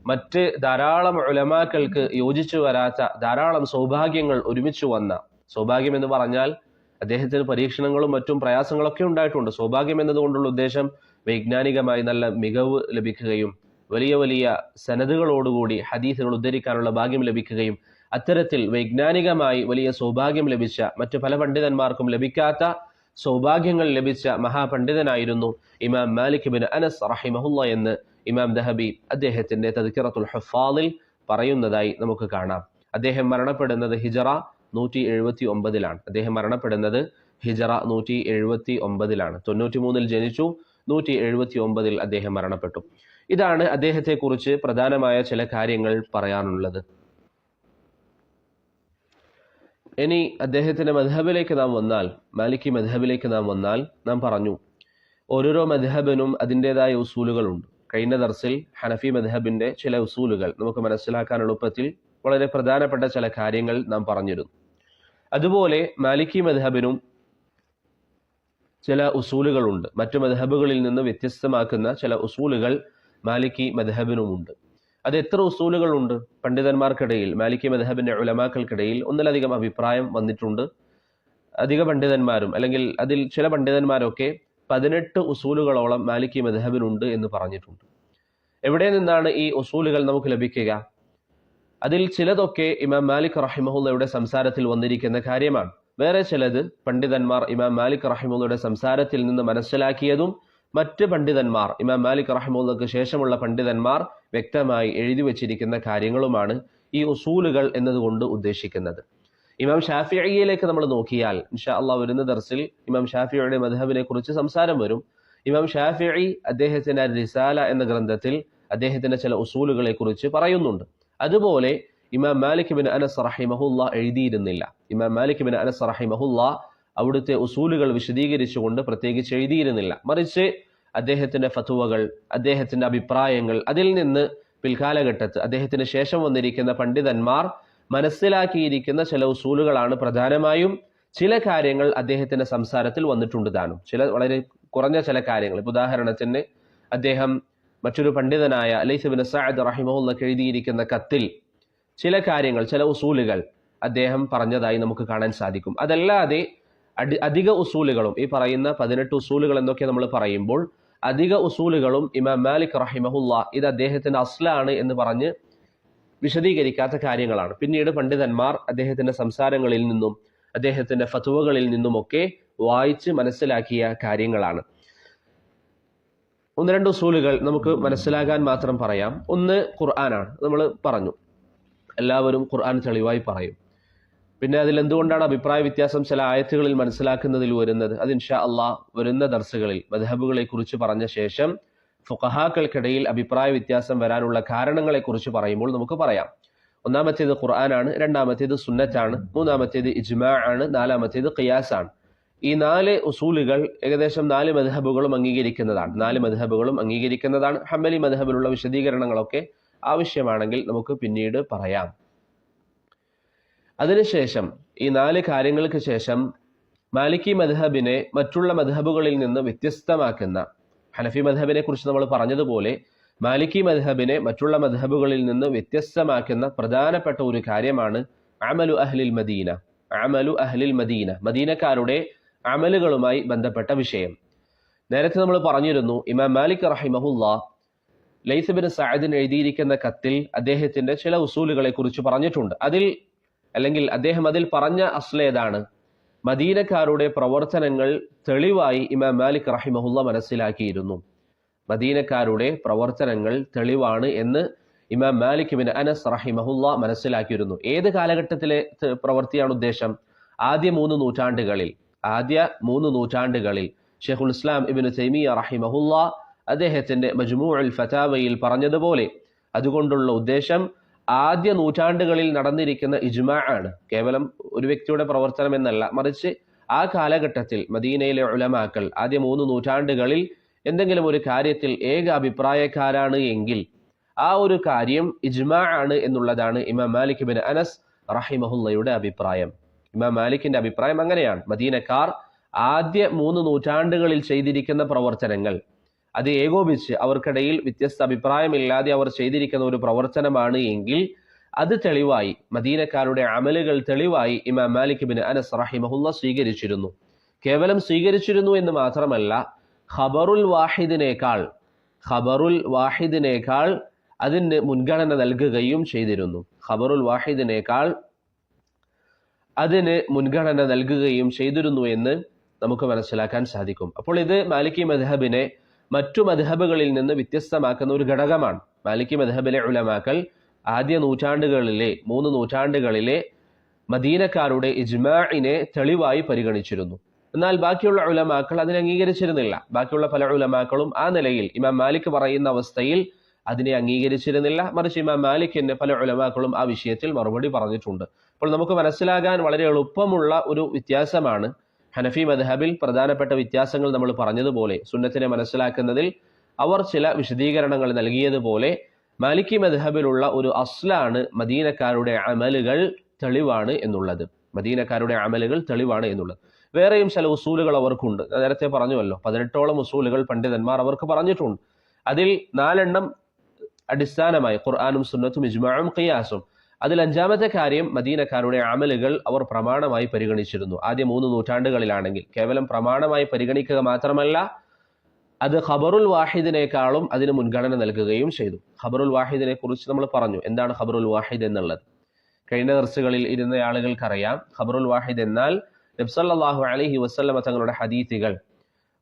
മറ്റ് ധാരാളം ഉലമാക്കൾക്ക് യോജിച്ചു വരാത്ത ധാരാളം സൗഭാഗ്യങ്ങൾ ഒരുമിച്ച് വന്ന, സൗഭാഗ്യം എന്ന് പറഞ്ഞാൽ അദ്ദേഹത്തിന് പരീക്ഷണങ്ങളും മറ്റും പ്രയാസങ്ങളൊക്കെ ഉണ്ടായിട്ടുണ്ട്. സൗഭാഗ്യം എന്നതുകൊണ്ടുള്ള ഉദ്ദേശം വൈജ്ഞാനികമായി നല്ല മികവ് ലഭിക്കുകയും വലിയ വലിയ സനദുകളോടുകൂടി ഹദീസുകൾ ഉദ്ധരിക്കാനുള്ള ഭാഗ്യം ലഭിക്കുകയും അത്തരത്തിൽ വൈജ്ഞാനികമായി വലിയ സൗഭാഗ്യം ലഭിച്ച, മറ്റു പല പണ്ഡിതന്മാർക്കും ലഭിക്കാത്ത സൗഭാഗ്യങ്ങൾ ലഭിച്ച മഹാപണ്ഡിതനായിരുന്നു ഇമാം മാലിക് ബിൻ അനസ് റഹിമഹുല്ലാ എന്ന് ഇമാം ദഹബി അദ്ദേഹത്തിന്റെ തദ്കിറത്തുൽ ഹുഫാദിൽ പറയുന്നതായി നമുക്ക് കാണാം. അദ്ദേഹം മരണപ്പെടുന്നത് ഹിജറ 179 അദ്ദേഹം മരണപ്പെടുന്നത് ഹിജറ 179 93 ജനിച്ചു, 179 അദ്ദേഹം മരണപ്പെട്ടു. ഇതാണ് അദ്ദേഹത്തെക്കുറിച്ച് പ്രധാനമായ ചില കാര്യങ്ങൾ പറയാനുള്ളത്. ഇനി അദ്ദേഹത്തിന്റെ മദ്ഹബിലേക്ക് നാം വന്നാൽ, മാലിക്കി മദ്ഹബിലേക്ക് നാം വന്നാൽ, നാം പറഞ്ഞു ഓരോരോ മദ്ഹബിനും അതിൻ്റെതായ ഉസൂലുകളുണ്ട്. കഴിഞ്ഞ ദർസിൽ ഹനഫി മദ്ഹബിന്റെ ചില ഉസൂലുകൾ നമുക്ക് മനസ്സിലാക്കാൻ എളുപ്പത്തിൽ വളരെ പ്രധാനപ്പെട്ട ചില കാര്യങ്ങൾ നാം പറഞ്ഞിരുന്നു. അതുപോലെ മാലിക്കി മദ്ഹബിനും ചില ഉസൂലുകളുണ്ട്. മറ്റു മദ്ഹബുകളിൽ നിന്ന് വ്യത്യസ്തമാക്കുന്ന ചില ഉസൂലുകൾ മാലിക്കി മദ്ഹബിനുമുണ്ട്. അത് എത്ര ഉസൂലുകളുണ്ട്? പണ്ഡിതന്മാർക്കിടയിൽ, മാലിക്കി മദ്ഹബിന്റെ ഉലമാക്കൾക്കിടയിൽ ഒന്നിലധികം അഭിപ്രായം വന്നിട്ടുണ്ട്. അധിക പണ്ഡിതന്മാരും അല്ലെങ്കിൽ അതിൽ ചില പണ്ഡിതന്മാരൊക്കെ 18 ഉസൂലുകളോളം മാലിക്കി മദ്ഹബിനുണ്ട് എന്ന് പറഞ്ഞിട്ടുണ്ട്. എവിടെ നിന്നാണ് ഈ ഉസൂലുകൾ നമുക്ക് ലഭിക്കുക? അതിൽ ചിലതൊക്കെ ഇമാം മാലിക് റഹിമഹുല്ലയുടെ സംസാരത്തിൽ വന്നിരിക്കുന്ന കാര്യമാണ്. വേറെ ചിലത് പണ്ഡിതന്മാർ ഇമാം മാലിക് റഹിമഹുല്ലയുടെ സംസാരത്തിൽ നിന്ന് മനസ്സിലാക്കിയതും മറ്റ് പണ്ഡിതന്മാർ, ഇമാം മാലിക് റഹിമഹുല്ലക്ക് ശേഷമുള്ള പണ്ഡിതന്മാർ വ്യക്തമായി എഴുതി വച്ചിരിക്കുന്ന കാര്യങ്ങളുമാണ് ഈ ഉസൂലുകൾ എന്നതുകൊണ്ട് ഉദ്ദേശിക്കുന്നത്. ഇമാം ഷാഫിഈയിലേക്ക് നമ്മൾ നോക്കിയാൽ ഇൻഷാ അള്ളാഹ് വരുന്ന ദർസിൽ ഇമാം ഷാഫിഈയുടെ മദ്ഹബിനെ കുറിച്ച് സംസാരം വരും. ഇമാം ഷാഫിഈ അദ്ദേഹത്തിന്റെ റിസാല എന്ന ഗ്രന്ഥത്തിൽ അദ്ദേഹത്തിന്റെ ചില ഉസൂലുകളെ കുറിച്ച് പറയുന്നുണ്ട്. അതുപോലെ ഇമാം മാലിക് ബിൻ അനസ് റഹിമഹുല്ലാ എഴുതിയിരുന്നില്ല. ഇമാം മാലിക് ബിൻ അനസ് റഹിമഹുല്ലാ അവിടുത്തെ ഉസൂലുകൾ വിശദീകരിച്ചുകൊണ്ട് പ്രത്യേകിച്ച് എഴുതിയിരുന്നില്ല. മറിച്ച് അദ്ദേഹത്തിന്റെ ഫത്വകൾ, അദ്ദേഹത്തിന്റെ അഭിപ്രായങ്ങൾ, അതിൽ നിന്ന് പിൽക്കാലഘട്ടത്ത് അദ്ദേഹത്തിന് ശേഷം വന്നിരിക്കുന്ന പണ്ഡിതന്മാർ മനസ്സിലാക്കിയിരിക്കുന്ന ചില ഉസൂലുകളാണ് പ്രധാനമായും. ചില കാര്യങ്ങൾ അദ്ദേഹത്തിന്റെ സംസാരത്തിൽ വന്നിട്ടുണ്ട് താനും, ചില വളരെ കുറഞ്ഞ ചില കാര്യങ്ങൾ. ഉദാഹരണത്തിന് അദ്ദേഹം മറ്റൊരു പണ്ഡിതനായ ലൈസ് ബിൻ സഅദ് റഹിമഹുല്ലാഹ് എഴുതിയിരിക്കുന്ന കത്തിൽ ചില കാര്യങ്ങൾ, ചില ഉസൂലുകൾ അദ്ദേഹം പറഞ്ഞതായി നമുക്ക് കാണാൻ സാധിക്കും. അതല്ലാതെ അധിക ഉസൂലുകളും, ഈ പറയുന്ന 18 ഉസൂലുകൾ എന്നൊക്കെ നമ്മൾ പറയുമ്പോൾ അധിക ഉസൂലുകളും ഇമാം മാലിക് റഹിമഹുല്ലാഹ് ഇത് അദ്ദേഹത്തിന്റെ അസ്ലാണ് എന്ന് പറഞ്ഞ് വിശദീകരിക്കാത്ത കാര്യങ്ങളാണ്. പിന്നീട് പണ്ഡിതന്മാർ അദ്ദേഹത്തിന്റെ സംസാരങ്ങളിൽ നിന്നും അദ്ദേഹത്തിന്റെ ഫത്വകളിൽ നിന്നുമൊക്കെ വായിച്ച് മനസ്സിലാക്കിയ കാര്യങ്ങളാണ്. ഒന്ന് രണ്ട് ഉസൂലുകൾ നമുക്ക് മനസ്സിലാക്കാൻ മാത്രം പറയാം. ഒന്ന് ഖുർആനാണ്. നമ്മൾ പറഞ്ഞു എല്ലാവരും ഖുർആൻ തെളിവായി പറയും. പിന്നെ അതിൽ എന്തുകൊണ്ടാണ് അഭിപ്രായ വ്യത്യാസം ചില ആയത്തുകളിൽ മനസ്സിലാക്കുന്നതിൽ വരുന്നത്? അത് ഇൻഷാ അള്ളാഹ് വരുന്ന ദർസുകളിൽ മദ്ഹബുകളെ കുറിച്ച് പറഞ്ഞ ശേഷം ഫുഖഹാക്കൾക്കിടയിൽ അഭിപ്രായ വ്യത്യാസം വരാനുള്ള കാരണങ്ങളെ കുറിച്ച് പറയുമ്പോൾ നമുക്ക് പറയാം. ഒന്നാമത്തേത് ഖുർആനാണ്, രണ്ടാമത്തേത് സുന്നത്താണ്, മൂന്നാമത്തേത് ഇജ്മാ ആണ്, നാലാമത്തേത് ഖിയാസ് ആണ്. ഈ 4 ഉസൂലുകൾ ഏകദേശം 4 മദ്ഹബുകളും അംഗീകരിക്കുന്നതാണ്. 4 മദ്ഹബുകളും അംഗീകരിക്കുന്നതാണ്. ഹംബലി മദ്ഹബിലുള്ള വിശദീകരണങ്ങളൊക്കെ ആവശ്യമാണെങ്കിൽ നമുക്ക് പിന്നീട് പറയാം. അതിനുശേഷം ഈ 4 കാര്യങ്ങൾക്ക് ശേഷം മാലിക്കി മദ്ഹബിനെ മറ്റുള്ള മദ്ഹബുകളിൽ നിന്ന് വ്യത്യസ്തമാക്കുന്ന, ഹനഫി മദ്ഹബിനെ കുറിച്ച് നമ്മൾ പറഞ്ഞതുപോലെ മാലിക്കി മദ്ഹബിനെ മറ്റുള്ള മദ്ഹബുകളിൽ നിന്ന് വ്യത്യസ്തമാക്കുന്ന പ്രധാനപ്പെട്ട ഒരു കാര്യമാണ് അമലു അഹ്ലിൽ മദീന. അമലു അഹ്ലിൽ മദീന, മദീനക്കാരുടെ അമലുകളുമായി ബന്ധപ്പെട്ട വിഷയം. നേരത്തെ നമ്മൾ പറഞ്ഞിരുന്നു ഇമാം മാലിക് റഹിമഹുല്ലാഹ് ലൈസ് ബിൻ സഅദിന് എഴുതിയിരിക്കുന്ന കത്തിൽ അദ്ദേഹത്തിന്റെ ചില ഉസൂലുകളെ കുറിച്ച് പറഞ്ഞിട്ടുണ്ട്. അദ്ദേഹം അതിൽ പറഞ്ഞ അസ്ലേതാണ്, മദീനക്കാരുടെ പ്രവർത്തനങ്ങൾ തെളിവായി ഇമാം മാലിക് റഹിമഹുല്ലാഹ് മനസ്സിലാക്കിയിരുന്നു. മദീനക്കാരുടെ പ്രവർത്തനങ്ങൾ തെളിവാണ് എന്ന് ഇമാം മാലിക് ബിൻ അനസ് റഹിമഹുല്ലാഹ് മനസ്സിലാക്കിയിരുന്നു. ഏത് കാലഘട്ടത്തിലെ പ്രവൃത്തിയാണ് ഉദ്ദേശം? ആദ്യ 3 നൂറ്റാണ്ടുകളിൽ ഷെയ്ഖുൽ ഇസ്ലാം ഇബ്നു തൈമിയ്യ റഹിമഹുല്ലാഹ് അദ്ദേഹത്തിന്റെ മജ്മൂഉൽ ഫതാവയിൽ പറഞ്ഞതുപോലെ അതുകൊണ്ടുള്ള ഉദ്ദേശം ആദ്യ നൂറ്റാണ്ടുകളിൽ നടന്നിരിക്കുന്ന ഇജ്മാ ആണ്. കേവലം ഒരു വ്യക്തിയുടെ പ്രവർത്തനം എന്നല്ല, മറിച്ച് ആ കാലഘട്ടത്തിൽ മദീനയിലെ ഉലമാക്കൾ ആദ്യ 3 നൂറ്റാണ്ടുകളിൽ എന്തെങ്കിലും ഒരു കാര്യത്തിൽ ഏക അഭിപ്രായക്കാരാണ് എങ്കിൽ ആ ഒരു കാര്യം ഇജ്മാ ആണ് എന്നുള്ളതാണ് ഇമാം മാലിക് ബിൻ അനസ് റഹിമഹുല്ലയുടെ അഭിപ്രായം. ഇമാം മാലിക്കിന്റെ അഭിപ്രായം അങ്ങനെയാണ്. മദീനക്കാർ ആദ്യ 3 നൂറ്റാണ്ടുകളിൽ ചെയ്തിരിക്കുന്ന പ്രവർത്തനങ്ങൾ അത് ഏകോപിച്ച് അവർക്കിടയിൽ വ്യത്യസ്ത അഭിപ്രായമില്ലാതെ അവർ ചെയ്തിരിക്കുന്ന ഒരു പ്രവർത്തനമാണ് എങ്കിൽ അത് തെളിവായി, മദീനക്കാരുടെ അമലുകൾ തെളിവായി ഇമാം മാലിക് ബിൻ അനസ് റഹിമഹുല്ല സ്വീകരിച്ചിരുന്നു. കേവലം സ്വീകരിച്ചിരുന്നു എന്ന് മാത്രമല്ല, ഖബറുൽ വാഹിദിനേക്കാൾ അതിന് മുൻഗണന നൽകുകയും ചെയ്തിരുന്നു. ഖബറുൽ വാഹിദിനേക്കാൾ അതിന് മുൻഗണന നൽകുകയും ചെയ്തിരുന്നു എന്ന് നമുക്ക് മനസ്സിലാക്കാൻ സാധിക്കും. അപ്പോൾ ഇത് മാലിക്കി മദ്ഹബിനെ മറ്റു മദ്ഹബുകളിൽ നിന്ന് വ്യത്യസ്തമാക്കുന്ന ഒരു ഘടകമാണ്. മാലിക്കി മദ്ഹബിലെ ഉലമാക്കൾ ആദ്യ നൂറ്റാണ്ടുകളിലെ 3 നൂറ്റാണ്ടുകളിലെ മദീനക്കാരുടെ ഇജ്മാഇനെ തെളിവായി പരിഗണിച്ചിരുന്നു. എന്നാൽ ബാക്കിയുള്ള ഉലമാക്കൾ അതിനെ അംഗീകരിച്ചിരുന്നില്ല. ബാക്കിയുള്ള പല ഉലമാക്കളും ആ നിലയിൽ ഇമാം മാലിക് പറയുന്ന അവസ്ഥയിൽ അതിനെ അംഗീകരിച്ചിരുന്നില്ല. മറിച്ച് ഇമാം മാലിക്കിന്റെ പല ഉലമാക്കളും ആ വിഷയത്തിൽ മറുപടി പറഞ്ഞിട്ടുണ്ട്. അപ്പോൾ നമുക്ക് മനസ്സിലാകാൻ വളരെ എളുപ്പമുള്ള ഒരു വ്യത്യാസമാണ് ഹനഫി മദ്ഹബിൽ പ്രധാനപ്പെട്ട വ്യത്യാസങ്ങൾ നമ്മൾ പറഞ്ഞതുപോലെ സുന്നത്തിനെ മനസ്സിലാക്കുന്നതിൽ അവർ ചില വിശദീകരണങ്ങൾ നൽകിയതുപോലെ മാലിക്കി മദ്ഹബിലുള്ള ഒരു അസ്ലാണ് മദീനക്കാരുടെ അമലുകൾ തെളിവാണ് എന്നുള്ളത്. മദീനക്കാരുടെ അമലുകൾ തെളിവാണ് എന്നുള്ളത്. വേറെയും ചില ഉസൂലുകൾ അവർക്കുണ്ട്. നേരത്തെ പറഞ്ഞുവല്ലോ, 18ഓളം ഉസൂലുകൾ പണ്ഡിതന്മാർ അവർക്ക് പറഞ്ഞിട്ടുണ്ട്. അതിൽ 4 അടിസ്ഥാനമായി ഖുർആനും സുന്നത്തും ഇജ്മാഉം ഖിയാസും. അതിൽ 5ാമത്തെ കാര്യം മദീനക്കാരുടെ അമലുകൾ അവർ പ്രമാണമായി പരിഗണിച്ചിരുന്നു. ആദ്യ 3 നൂറ്റാണ്ടുകളിലാണെങ്കിൽ കേവലം പ്രമാണമായി പരിഗണിക്കുക മാത്രമല്ല, അത് ഖബറുൽ വാഹിദിനേക്കാളും അതിന് മുൻഗണന നൽകുകയും ചെയ്തു. ഖബറുൽ വാഹിദിനെ കുറിച്ച് നമ്മൾ പറഞ്ഞു. എന്താണ് ഖബറുൽ വാഹിദ് എന്നുള്ളത്? കഴിഞ്ഞ ദർസുകളിൽ ഇരുന്ന ആളുകൾക്കറിയാം. ഖബറുൽ വാഹിദ് എന്നാൽ നബി സല്ലല്ലാഹു അലൈഹി വസല്ലമ തങ്ങളുടെ ഹദീസുകൾ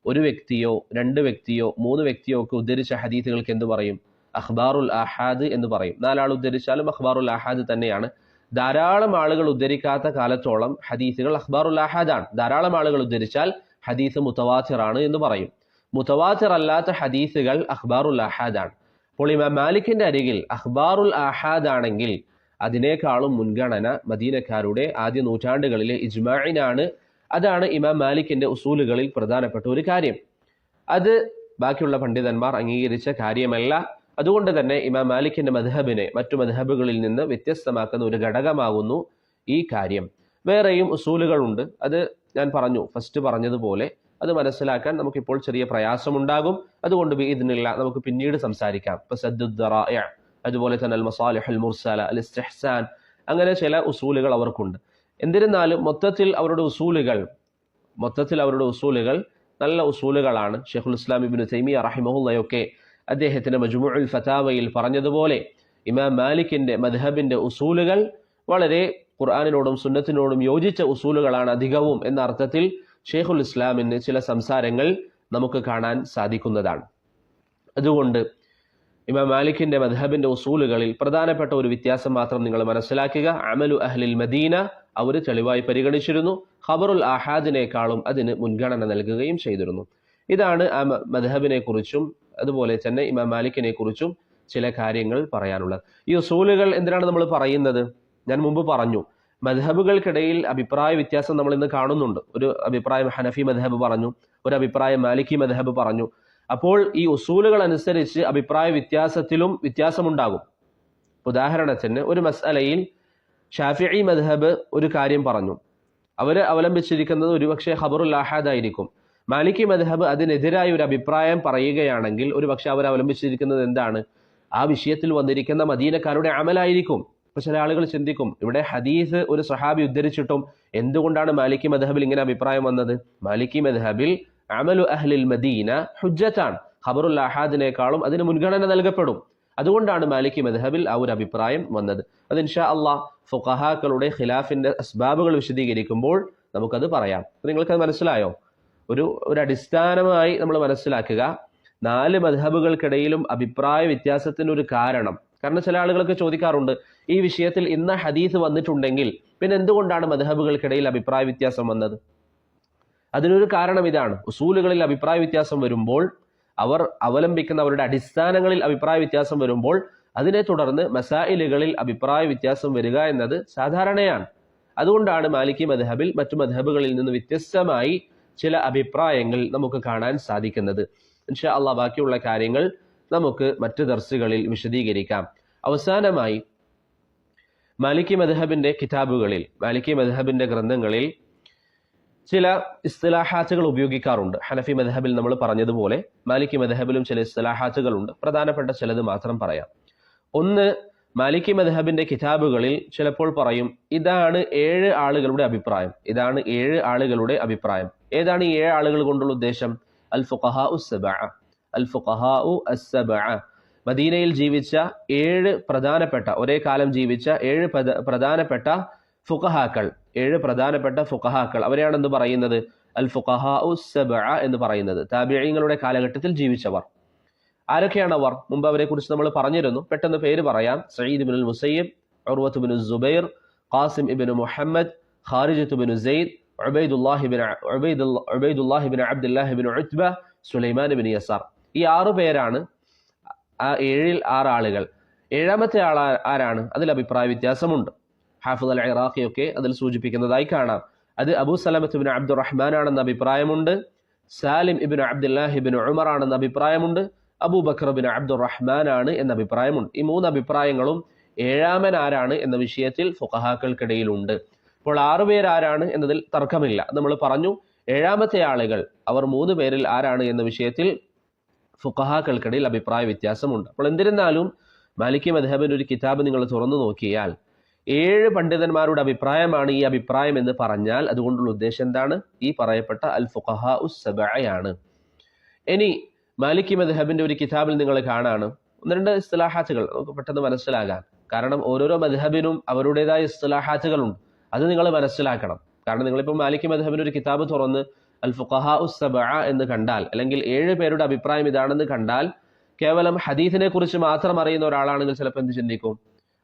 ഒരു വ്യക്തിയോ 2 വ്യക്തിയോ 3 വ്യക്തിയോ ഒക്കെ ഉദ്ധരിച്ച ഹദീസുകൾക്ക് എന്ത് പറയും? അഖ്ബാറുൽ ആഹാദ് എന്ന് പറയും. 4 ആൾ ഉദ്ധരിച്ചാലും അഖ്ബാറുൽ ആഹാദ് തന്നെയാണ്. ധാരാളം ആളുകൾ ഉദ്ധരിക്കാത്ത കാലത്തോളം ഹദീസുകൾ അഖ്ബാറുൽ ആഹാദാണ്. ധാരാളം ആളുകൾ ഉദ്ധരിച്ചാൽ ഹദീസ് മുതവാത്തിറാണ് എന്ന് പറയും. മുതവാത്തിർ അല്ലാത്ത ഹദീസുകൾ അഖ്ബാറുൽ ആഹാദാണ്. അപ്പോൾ ഇമാം മാലിക്കിന്റെ അരികിൽ അഖ്ബാറുൽ ആഹാദ് ആണെങ്കിൽ അതിനേക്കാളും മുൻഗണന മദീനക്കാരുടെ ആദ്യ നൂറ്റാണ്ടുകളിലെ ഇജ്മാഇനാണ്. അതാണ് ഇമാം മാലിക്കിന്റെ ഉസൂലുകളിൽ പ്രധാനപ്പെട്ട ഒരു കാര്യം. അത് ബാക്കിയുള്ള പണ്ഡിതന്മാർ അംഗീകരിച്ച കാര്യമല്ല. അതുകൊണ്ട് തന്നെ ഇമാം മാലിക്കിന്റെ മദ്ഹബിനെ മറ്റു മദ്ഹബുകളിൽ നിന്ന് വ്യത്യസ്തമാക്കുന്ന ഒരു ഘടകമാകുന്നു ഈ കാര്യം. വേറെയും ഉസൂലുകളുണ്ട്. അത് ഞാൻ പറഞ്ഞു, ഫസ്റ്റ് പറഞ്ഞതുപോലെ അത് മനസ്സിലാക്കാൻ നമുക്കിപ്പോൾ ചെറിയ പ്രയാസമുണ്ടാകും. അതുകൊണ്ട് ബിഇദ്നില്ല നമുക്ക് പിന്നീട് സംസാരിക്കാം. ഇപ്പൊ സദ്ദുദ് ദറാഇ, അതുപോലെ തന്നെ അൽ മസാലിഹുൽ മുർസല, അൽ ഇസ്തിഹ്സാൻ, അങ്ങനെ ചില ഉസൂലുകൾ അവർക്കുണ്ട്. എന്നിരുന്നാലും മൊത്തത്തിൽ അവരുടെ ഉസൂലുകൾ നല്ല ഉസൂലുകളാണ്. ഷെയ്ഖുൽ ഇസ്ലാം ഇബ്നു തൈമിയ റഹിമഹുള്ളയൊക്കെ അദ്ദേഹത്തിന്റെ മജ്മുഉൽ ഫതാവയിൽ പറഞ്ഞതുപോലെ ഇമാം മാലിക്കിന്റെ മദ്ഹബിന്റെ ഉസൂലുകൾ വളരെ ഖുർആനിനോടും സുന്നത്തിനോടും യോജിച്ച ഉസൂലുകളാണ് അധികവും എന്ന അർത്ഥത്തിൽ ഷെയ്ഖുൽ ഇസ്ലാമിന് ചില സംസാരങ്ങൾ നമുക്ക് കാണാൻ സാധിക്കുന്നതാണ്. അതുകൊണ്ട് ഇമാം മാലിക്കിന്റെ മദ്ഹബിന്റെ ഉസൂലുകളിൽ പ്രധാനപ്പെട്ട ഒരു വ്യത്യാസം മാത്രം നിങ്ങൾ മനസ്സിലാക്കുക. അമലു അഹ്ലിൽ മദീന അവർ തെളിവായി പരിഗണിച്ചിരുന്നു. ഖബറുൽ ആഹാദിനേക്കാളും അതിന് മുൻഗണന നൽകുകയും ചെയ്തിരുന്നു. ഇതാണ് ആ മദ്ഹബിനെ കുറിച്ചും അതുപോലെ തന്നെ ഇമാം മാലിക്കിനെ കുറിച്ചും ചില കാര്യങ്ങൾ പറയാനുള്ളത്. ഈ ഉസൂലുകൾ എന്തിനാണ് നമ്മൾ പറയുന്നത്? ഞാൻ മുമ്പ് പറഞ്ഞു, മദ്ഹബുകൾക്കിടയിൽ അഭിപ്രായ വ്യത്യാസം നമ്മൾ ഇന്ന് കാണുന്നുണ്ട്. ഒരു അഭിപ്രായം ഹനഫി മദ്ഹബ് പറഞ്ഞു, ഒരു അഭിപ്രായം മാലിക്കി മദ്ഹബ് പറഞ്ഞു. അപ്പോൾ ഈ ഉസൂലുകൾ അനുസരിച്ച് അഭിപ്രായ വ്യത്യാസത്തിലും വ്യത്യാസമുണ്ടാകും. ഉദാഹരണത്തിന് ഒരു മസ്അലയിൽ ഷാഫിഈ മദ്ഹബ് ഒരു കാര്യം പറഞ്ഞു, അവർ അവലംബിച്ചിരിക്കുന്നത് ഒരുപക്ഷെ ഖബറുൽ ആഹാദ് ആയിരിക്കും. മാലിക്കി മദ്ഹബ് അതിനെതിരായ ഒരു അഭിപ്രായം പറയുകയാണെങ്കിൽ ഒരുപക്ഷെ അവർ അവലംബിച്ചിരിക്കുന്നത് എന്താണ്? ആ വിഷയത്തിൽ വന്നിരിക്കുന്ന മദീനക്കാരുടെ അമലായിരിക്കും. ഇപ്പൊ ചില ആളുകൾ ചിന്തിക്കും, ഇവിടെ ഹദീസ് ഒരു സഹാബി ഉദ്ധരിച്ചിട്ടും എന്തുകൊണ്ടാണ് മാലിക്കി മദ്ഹബിൽ ഇങ്ങനെ അഭിപ്രായം വന്നത്? മാലിക്കി മദ്ഹബിൽ അമലു അഹ്ലിൽ മദീന ഹുജ്ജത്താണ്. ഖബറുൽ ആഹാദിനേക്കാളും അതിന് മുൻഗണന നൽകപ്പെടും. അതുകൊണ്ടാണ് മാലിക്കി മദ്ഹബിൽ ആ ഒരു അഭിപ്രായം വന്നത്. അത് ഇൻഷാ അള്ളാഹ് ഫുഖഹാക്കളുടെ ഖിലാഫിന്റെ അസ്ബാബുകൾ വിശദീകരിക്കുമ്പോൾ നമുക്കത് പറയാം. നിങ്ങൾക്കത് മനസ്സിലായോ? ഒരു അടിസ്ഥാനമായി നമ്മൾ മനസ്സിലാക്കുക, 4 മദ്ഹബുകൾക്കിടയിലും അഭിപ്രായ വ്യത്യാസത്തിന് ഒരു കാരണം ചില ആളുകളൊക്കെ ചോദിക്കാറുണ്ട്, ഈ വിഷയത്തിൽ ഇന്ന ഹദീസ് വന്നിട്ടുണ്ടെങ്കിൽ പിന്നെ എന്തുകൊണ്ടാണ് മദ്ഹബുകൾക്കിടയിൽ അഭിപ്രായ വ്യത്യാസം വന്നത്? അതിനൊരു കാരണം ഇതാണ്. ഉസൂലുകളിൽ അഭിപ്രായ വ്യത്യാസം വരുമ്പോൾ, അവർ അവലംബിക്കുന്ന അവരുടെ അടിസ്ഥാനങ്ങളിൽ അഭിപ്രായ വ്യത്യാസം വരുമ്പോൾ അതിനെ തുടർന്ന് മസായിലുകളിൽ അഭിപ്രായ വ്യത്യാസം വരിക എന്നത് സാധാരണയാണ്. അതുകൊണ്ടാണ് മാലിക്കി മദ്ഹബിൽ മറ്റു മദ്ഹബുകളിൽ നിന്ന് വ്യത്യസ്തമായി ചില അഭിപ്രായങ്ങൾ നമുക്ക് കാണാൻ സാധിക്കുന്നത്. ഇൻഷാ അള്ളാഹ് ബാക്കിയുള്ള കാര്യങ്ങൾ നമുക്ക് മറ്റു ദർസുകളിൽ വിശദീകരിക്കാം. അവസാനമായി മാലിക്കി മദ്ഹബിന്റെ കിതാബുകളിൽ, മാലിക്കി മദ്ഹബിന്റെ ഗ്രന്ഥങ്ങളിൽ ചില ഇസ്തിലാഹാത്തുകൾ ഉപയോഗിക്കാറുണ്ട്. ഹനഫി മദ്ഹബിൽ നമ്മൾ പറഞ്ഞതുപോലെ മാലിക്കി മദ്ഹബിലും ചില ഇസ്തിലാഹാത്തുകളുണ്ട്. പ്രധാനപ്പെട്ട ചിലത് മാത്രം പറയാം. ഒന്ന്, മാലിക്കി മദ്ഹബിന്റെ കിതാബുകളിൽ ചിലപ്പോൾ പറയും, ഇതാണ് 7 ആളുകളുടെ അഭിപ്രായം, ഇതാണ് 7 ആളുകളുടെ അഭിപ്രായം. ഏതാണ് ഈ 7 ആളുകൾ കൊണ്ടുള്ള ഉദ്ദേശം? അൽ ഫുഖഹാഉ സബഅ, അൽ ഫുഖഹാഉ അസ്സബഅ, മദീനയിൽ ജീവിച്ച 7 പ്രധാനപ്പെട്ട, ഒരേ കാലം ജീവിച്ച 7 പ്രധാനപ്പെട്ട ഫുഖഹാക്കൾ, 7 പ്രധാനപ്പെട്ട ഫുഖഹാക്കൾ, അവരെയാണെന്ന് പറയുന്നത് അൽ ഫുഖഹാഉ സബഅ എന്ന് പറയുന്നത്. താബിഈങ്ങളുടെ കാലഘട്ടത്തിൽ ജീവിച്ചവർ. ആരൊക്കെയാണ് അവർ? മുമ്പ് അവരെ കുറിച്ച് നമ്മൾ പറഞ്ഞിരുന്നു. പെട്ടെന്ന് പേര് പറയാം. Saeed ibn al Musayyib, Urwah ibn Zubair, Qasim ibn Muhammad, Kharijah ibn Zaid, Ubaidullah ibn Abdullah ibn Utbah, Sulaiman ibn Yasar. ഈ 6 പേരാണ് ആ 7-ൽ 6 ആളുകൾ. 7ാമത്തെ ആൾ ആരാണ്? അതിൽ അഭിപ്രായ വ്യത്യാസമുണ്ട്. ഹാഫിദ് അൽ ഇറാഖിയൊക്കെ അതിൽ സൂചിപ്പിക്കുന്നതായി കാണാം. അത് അബൂ സലമത്ത് ഇബ്നു അബ്ദുറഹ്മാൻ ആണെന്ന അഭിപ്രായമുണ്ട്. സാലിം ഇബ്നു അബ്ദുല്ലാഹ് ഇബ്നു ഉമർ ആണെന്ന അഭിപ്രായമുണ്ട്. അബൂബക്കർ ബിൻ അബ്ദുറഹ്മാൻ ആണ് എന്ന അഭിപ്രായമുണ്ട്. ഈ 3 അഭിപ്രായങ്ങളും 7ാമൻ ആരാണ് എന്ന വിഷയത്തിൽ ഫുഖഹാക്കൾക്കിടയിലുണ്ട്. അപ്പോൾ 6 പേർ ആരാണ് എന്നതിൽ തർക്കമില്ല. നമ്മൾ പറഞ്ഞു 7ാമത്തെ ആളുകൾ അവർ 3 പേരിൽ ആരാണ് എന്ന വിഷയത്തിൽ ഫുഖഹാക്കൾക്കിടയിൽ അഭിപ്രായ വ്യത്യാസമുണ്ട്. അപ്പോൾ എന്നിരുന്നാലും മാലിക്കി മദ്ഹബിന്റെ ഒരു കിതാബ് നിങ്ങൾ തുറന്നു നോക്കിയാൽ 7 പണ്ഡിതന്മാരുടെ അഭിപ്രായമാണ് ഈ അഭിപ്രായം എന്ന് പറഞ്ഞാൽ അതുകൊണ്ടുള്ള ഉദ്ദേശം എന്താണ്? ഈ പറയപ്പെട്ട അൽ ഫുഖഹാഉ സബഅയാണ്. ഇനി മാലിക്കി മദ്ഹബിന്റെ ഒരു കിതാബിൽ നിങ്ങൾ കാണാണ് 1-2 ഇസ്തിലാഹാത്തുകൾ നമുക്ക് പെട്ടെന്ന് മനസ്സിലാകാൻ. കാരണം ഓരോരോ മദ്ഹബിനും അവരുടേതായ ഇസ്തിലാഹാത്തുകളുണ്ട്. അത് നിങ്ങൾ മനസ്സിലാക്കണം. കാരണം നിങ്ങളിപ്പോൾ മാലിക്കി മദ്ഹബിന്റെ ഒരു കിതാബ് തുറന്ന് അൽ ഫുഖഹാഉ സബഅ എന്ന് കണ്ടാൽ, അല്ലെങ്കിൽ 7 പേരുടെ അഭിപ്രായം ഇതാണെന്ന് കണ്ടാൽ, കേവലം ഹദീസിനെ കുറിച്ച് മാത്രം അറിയുന്ന ഒരാളാണെങ്കിൽ ചിലപ്പോൾ എന്ത് ചിന്തിക്കും?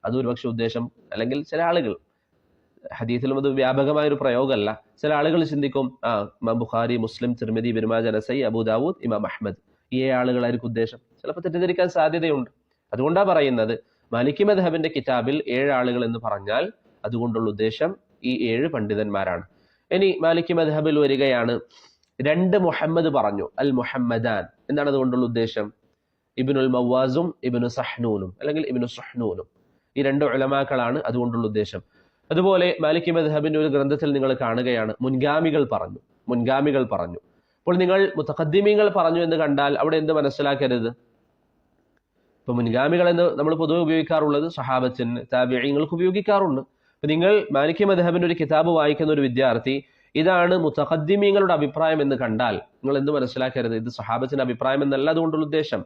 അതൊരു പക്ഷെ ഉദ്ദേശം, അല്ലെങ്കിൽ ചില ആളുകൾ, ഹദീസിലും അത് വ്യാപകമായ ഒരു പ്രയോഗമല്ല, ചില ആളുകൾ ചിന്തിക്കും ഇമാം ബുഖാരി, മുസ്ലിം, തിർമിദി, ഇബ്നു മാജ, നസഈ, അബൂ ദാവൂദ്, ഇമാം അഹ്മദ്, ഈ 7 ആളുകളായിരിക്കും ഉദ്ദേശം. ചിലപ്പോൾ തെറ്റിദ്ധരിക്കാൻ സാധ്യതയുണ്ട്. അതുകൊണ്ടാണ് പറയുന്നത് മാലിക്കി മദ്ഹബിന്റെ കിതാബിൽ 7 ആളുകൾ എന്ന് പറഞ്ഞാൽ അതുകൊണ്ടുള്ള ഉദ്ദേശം ഈ 7 പണ്ഡിതന്മാരാണ്. ഇനി മാലിക്കി മദ്ഹബിൽ വരികയാണ് 2 മുഹമ്മദ് പറഞ്ഞു, അൽ മുഹമ്മദാൻ. എന്താണ് അതുകൊണ്ടുള്ള ഉദ്ദേശം? ഇബ്നുൽ മവാസും ഇബ്നു സഹ്നൂനും അല്ലെങ്കിൽ ഇബ്നു സുഹ്നൂനും, ഈ 2 ഉലമാക്കളാണ് അതുകൊണ്ടുള്ള ഉദ്ദേശം. അതുപോലെ മാലിക്കി മദ്ഹബിന്റെ ഒരു ഗ്രന്ഥത്തിൽ നിങ്ങൾ കാണുകയാണ് മുൻഗാമികൾ പറഞ്ഞു, മുൻഗാമികൾ പറഞ്ഞു. അപ്പോൾ നിങ്ങൾ മുതഖദ്ദിമീങ്ങൾ പറഞ്ഞു എന്ന് കണ്ടാൽ അവിടെ എന്ത് മനസ്സിലാക്കരുത്? ഇപ്പൊ മുൻഗാമികൾ എന്ന് നമ്മൾ പൊതുവെ ഉപയോഗിക്കാറുള്ളത് സഹാബത്തിന്, താബിഈങ്ങൾക്ക് ഉപയോഗിക്കാറുണ്ട്. അപ്പൊ നിങ്ങൾ മാലിക്കി മദ്ഹബിന്റെ ഒരു കിതാബ് വായിക്കുന്ന ഒരു വിദ്യാർത്ഥി ഇതാണ് മുതഖദ്ദിമീങ്ങളുടെ അഭിപ്രായം എന്ന് കണ്ടാൽ നിങ്ങൾ എന്ത് മനസ്സിലാക്കരുത്? ഇത് സഹാബത്തിന്റെ അഭിപ്രായം എന്നല്ല അതുകൊണ്ടുള്ള ഉദ്ദേശം.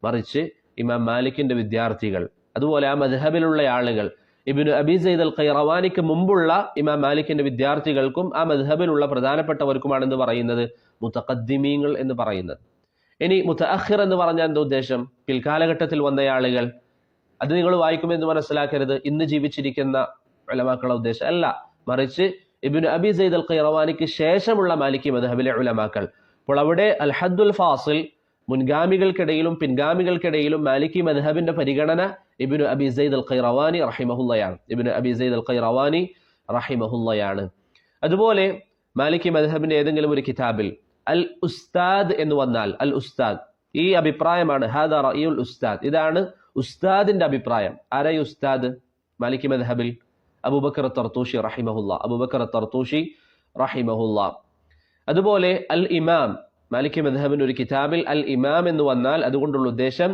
മറിച്ച് ഇമാം മാലിക്കിന്റെ വിദ്യാർത്ഥികൾ, അതുപോലെ ആ മദ്ഹബിലുള്ള ആളുകൾ, ഇബ്നു അബി സയ്ദ് അൽ ഖൈറവാനിക്ക് മുമ്പുള്ള ഇമാം മാലിക്കിന്റെ വിദ്യാർത്ഥികൾക്കും ആ മദ്ഹബിലുള്ള പ്രധാനപ്പെട്ടവർക്കുമാണെന്ന് പറയുന്നത് മുതഖദ്ദിമീങ്ങൾ എന്ന് പറയുന്നത്. ഇനി മുതഅഖിർ എന്ന് പറഞ്ഞാൽ എന്താ ഉദ്ദേശം? പിൽക്കാലഘട്ടത്തിൽ വന്ന ആളുകൾ. അത് നിങ്ങൾ വായിക്കുമെന്ന് മനസ്സിലാക്കരുത് ഇന്ന് ജീവിച്ചിരിക്കുന്ന ഉലമാക്കളുടെ ഉദ്ദേശം അല്ല, മറിച്ച് ഇബ്നു അബി സയ്ദ് അൽ ഖൈറവാനിക്ക് ശേഷമുള്ള മാലിക്കി മദ്ഹബിലെ ഉലമാക്കൾ. അപ്പോൾ അവിടെ അൽ ഹദ്ദുൽ ഫാസിൽ, മുൻഗാമികൾക്കിടയിലും പിൻഗാമികൾക്കിടയിലും മാലിക്കി മദ്ഹബിന്റെ പരിഗണന ഇബ്നു അബി സയ്ദ് അൽ ഖൈറവാനി റഹിമഹുള്ളയാണ്. ഇബ്നു അബി സയ്ദ് അൽ ഖൈറവാനി റഹിമഹുള്ളയാണ്. അതുപോലെ മാലിക്കി മദ്ഹബിന്റെ ഏതെങ്കിലും ഒരു കിതാബിൽ അൽ ഉസ്താദ് എന്ന് വന്നാൽ, അൽ ഉസ്താദ്, ഈ അഭിപ്രായമാണ് ഹാദാ റഅയുൽ ഉസ്താദ്, ഇതാണ് ഉസ്താദിന്റെ അഭിപ്രായം. ആരായി ഉസ്താദ് മാലിക്കി മദ്ഹബിൽ? അബൂബക്കർ തർത്തൂഷി റഹിമഹുല്ല, അബൂബക്കർ തർത്തൂഷി റഹിമഹുല്ല. അതുപോലെ അൽ ഇമാം, മാലിക്കി മദ്ഹബിന്റെ ഒരു കിതാബിൽ അൽ ഇമാം എന്ന് വന്നാൽ അതുകൊണ്ടുള്ള ഉദ്ദേശം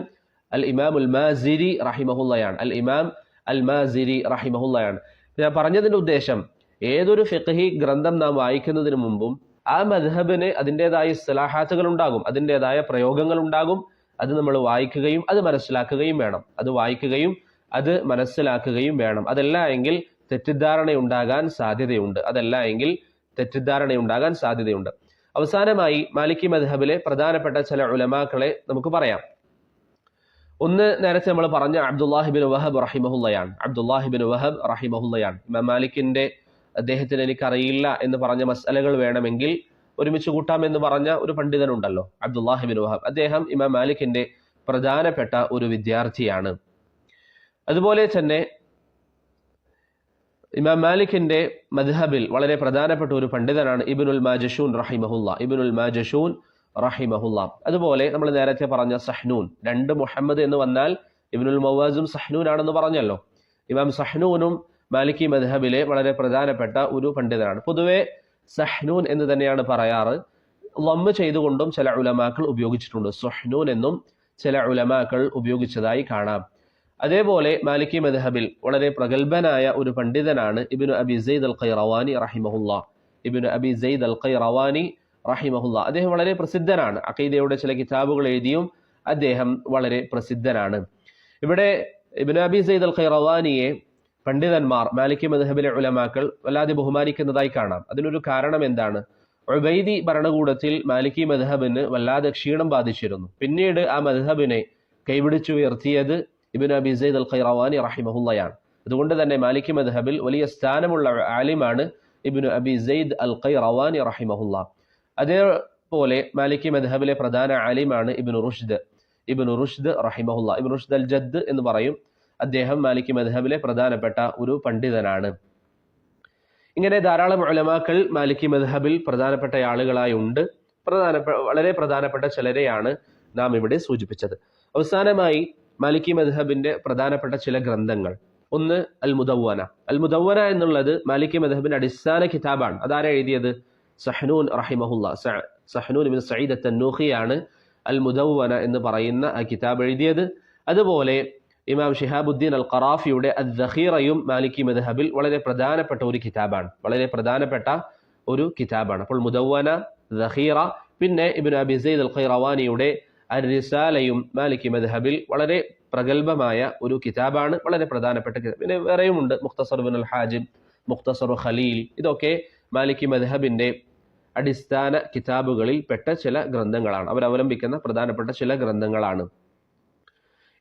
അൽ ഇമാം അൽ മാസിരി റഹിമഹുല്ലയാണ്. അൽ ഇമാം അൽ മാസിരി റഹിമഹുല്ലയാണ്. ഞാൻ പറഞ്ഞതിന്റെ ഉദ്ദേശം, ഏതൊരു ഫിഖ്ഹി ഗ്രന്ഥം നാം വായിക്കുന്നതിന് മുമ്പും ആ മദ്ഹബിന് അതിൻ്റെതായ ഇസ്തിലാഹാത്തുകൾ ഉണ്ടാകും, അതിൻ്റെതായ പ്രയോഗങ്ങൾ ഉണ്ടാകും. അത് നമ്മൾ വായിക്കുകയും അത് മനസ്സിലാക്കുകയും വേണം. അത് വായിക്കുകയും അത് മനസ്സിലാക്കുകയും വേണം. അതല്ല എങ്കിൽ തെറ്റിദ്ധാരണയുണ്ടാകാൻ സാധ്യതയുണ്ട്. അവസാനമായി മാലിക്കി മദ്ഹബിലെ പ്രധാനപ്പെട്ട ചില ഉലമാക്കളെ നമുക്ക് പറയാം. ഒന്ന് നേരത്തെ നമ്മൾ പറഞ്ഞ അബ്ദുല്ലാഹി ബിൻ വഹബ് റഹിമഹുല്ലയാണ്. ഇമാം മാലിക്കിന്റെ അദ്ദേഹത്തിന് എനിക്കറിയില്ല എന്ന് പറഞ്ഞ മസ്അലകൾ വേണമെങ്കിൽ ഒരുമിച്ച് കൂട്ടാമെന്ന് പറഞ്ഞ ഒരു പണ്ഡിതനുണ്ടല്ലോ, അബ്ദുല്ലാഹി ബിൻ വഹബ്. അദ്ദേഹം ഇമാം മാലിക്കിന്റെ പ്രധാനപ്പെട്ട ഒരു വിദ്യാർത്ഥിയാണ്. അതുപോലെ തന്നെ ഇമാം മാലിക്കിന്റെ മദ്ഹബിൽ വളരെ പ്രധാനപ്പെട്ട ഒരു പണ്ഡിതനാണ് ഇബ്നുൽ മാജഷൂൻ റഹിമഹുല്ല. അതുപോലെ നമ്മൾ നേരത്തെ പറഞ്ഞ സഹ്നൂൻ, രണ്ട് മുഹമ്മദ് എന്ന് വന്നാൽ ഇബ്നുൽ മവാസും സഹ്നൂൻ ആണെന്ന് പറഞ്ഞല്ലോ. ഇമാം സഹ്നൂനും മാലിക്കി മദ്ഹബിലെ വളരെ പ്രധാനപ്പെട്ട ഒരു പണ്ഡിതനാണ്. പൊതുവെ സഹ്നൂൻ എന്ന് തന്നെയാണ് പറയാറ്. ലമ്മ് ചെയ്തുകൊണ്ടും ചില ഉലമാക്കൾ ഉപയോഗിച്ചിട്ടുണ്ട്. സുഹ്നൂൻ എന്നും ചില ഉലമാക്കൾ ഉപയോഗിച്ചതായി കാണാം. അതേപോലെ മാലിക്കി മദ്ഹബിൽ വളരെ പ്രഗത്ഭനായ ഒരു പണ്ഡിതനാണ് ഇബ്നു അബി സെയ്ദ് അൽ ഖൈറവാനി റഹിമഹുല്ല. അദ്ദേഹം വളരെ പ്രസിദ്ധനാണ്. അഖീദയുടെ ചില കിതാബുകൾ എഴുതിയും അദ്ദേഹം വളരെ പ്രസിദ്ധനാണ്. ഇവിടെ ഇബ്നു അബി സെയ്ദ് അൽ ഖൈറവാനിയെ പണ്ഡിതന്മാർ, മാലിക്കി മദ്ഹബിലെ ഉലമാക്കൾ വല്ലാതെ ബഹുമാനിക്കുന്നതായി കാണാം. അതിനൊരു കാരണം എന്താണ്? ഉബൈദി ഭരണകൂടത്തിൽ മാലിക്കി മദ്ഹബിന് വല്ലാതെ ക്ഷീണം ബാധിച്ചിരുന്നു. പിന്നീട് ആ മദ്ഹബിനെ കൈപിടിച്ചുയർത്തിയത് ഇബ്നു അബി സെയ്ദ് അൽ ഖൈറവാനി റഹിമഹുല്ലയാണ്. അതുകൊണ്ട് തന്നെ മാലിക്കി മദ്ഹബിൽ വലിയ സ്ഥാനമുള്ള ആലിമാണ് ഇബ്നു അബി സെയ്ദ് അൽ ഖൈറവാനി റഹിമഹുല്ല. അതേപോലെ മാലിക്കി മദ്ഹബിലെ പ്രധാന ആലിമാണ് ഇബ്നു റുഷ്ദ് റഹിമഹുല്ല. ഇബ്നു റുഷ്ദ് അൽ ജദ്ദ് എന്ന് പറയും. അദ്ദേഹം മാലിക്കി മദ്ഹബിലെ പ്രധാനപ്പെട്ട ഒരു പണ്ഡിതനാണ്. ഇങ്ങനെ ധാരാളം ഉലമാക്കൾ മാലിക്കി മദ്ഹബിൽ പ്രധാനപ്പെട്ട ആളുകളായി ഉണ്ട്. വളരെ പ്രധാനപ്പെട്ട ചിലരെയാണ് നാം ഇവിടെ സൂചിപ്പിച്ചത്. അവസാനമായി മാലിക്കി മദ്ഹബിന്റെ പ്രധാനപ്പെട്ട ചില ഗ്രന്ഥങ്ങൾ. ഒന്ന് അൽ മുദവ്വന എന്നുള്ളത് മാലിക്കി മദ്ഹബിന്റെ അടിസ്ഥാന കിതാബാണ്. അതാരാ എഴുതിയത്? സഹ്നൂൻ റഹിമഹുല്ല. സഹ്നൂൻ ഇബ്നു സഈദ് അത്തന്നൂഖിയാണ് അൽ മുദവ്വന എന്ന് പറയുന്ന ആ കിതാബ് എഴുതിയത്. അതുപോലെ ഇമാം ഷിഹാബുദ്ദീൻ അൽ ഖറാഫിയുടെ അദ്ദഖീറയും മാലിക്കി മദ്ഹബിൽ വളരെ പ്രധാനപ്പെട്ട ഒരു കിതാബാണ്. അപ്പോൾ മുദവ്വന, ദഖീറ, പിന്നെ ഇബ്നു അബി സെയ്ദ് അൽ ഖൈറവാനിയുടെ അർ-റിസാലയും മാലിക്കി മദ്ഹബിൽ വളരെ പ്രഗത്ഭമായ ഒരു കിതാബാണ്, വളരെ പ്രധാനപ്പെട്ട കിതാബ്. പിന്നെ വേറെയുമുണ്ട്, മുഖ്തസർ ഇബ്നുൽ ഹാജിബ്, മുഖ്തസർ ഖലീൽ. ഇതൊക്കെ മാലിക്കി മദ്ഹബിന്റെ അടിസ്ഥാന കിതാബുകളിൽ പെട്ട ചില ഗ്രന്ഥങ്ങളാണ്. അവർ അവലംബിക്കുന്ന പ്രധാനപ്പെട്ട ചില ഗ്രന്ഥങ്ങളാണ്.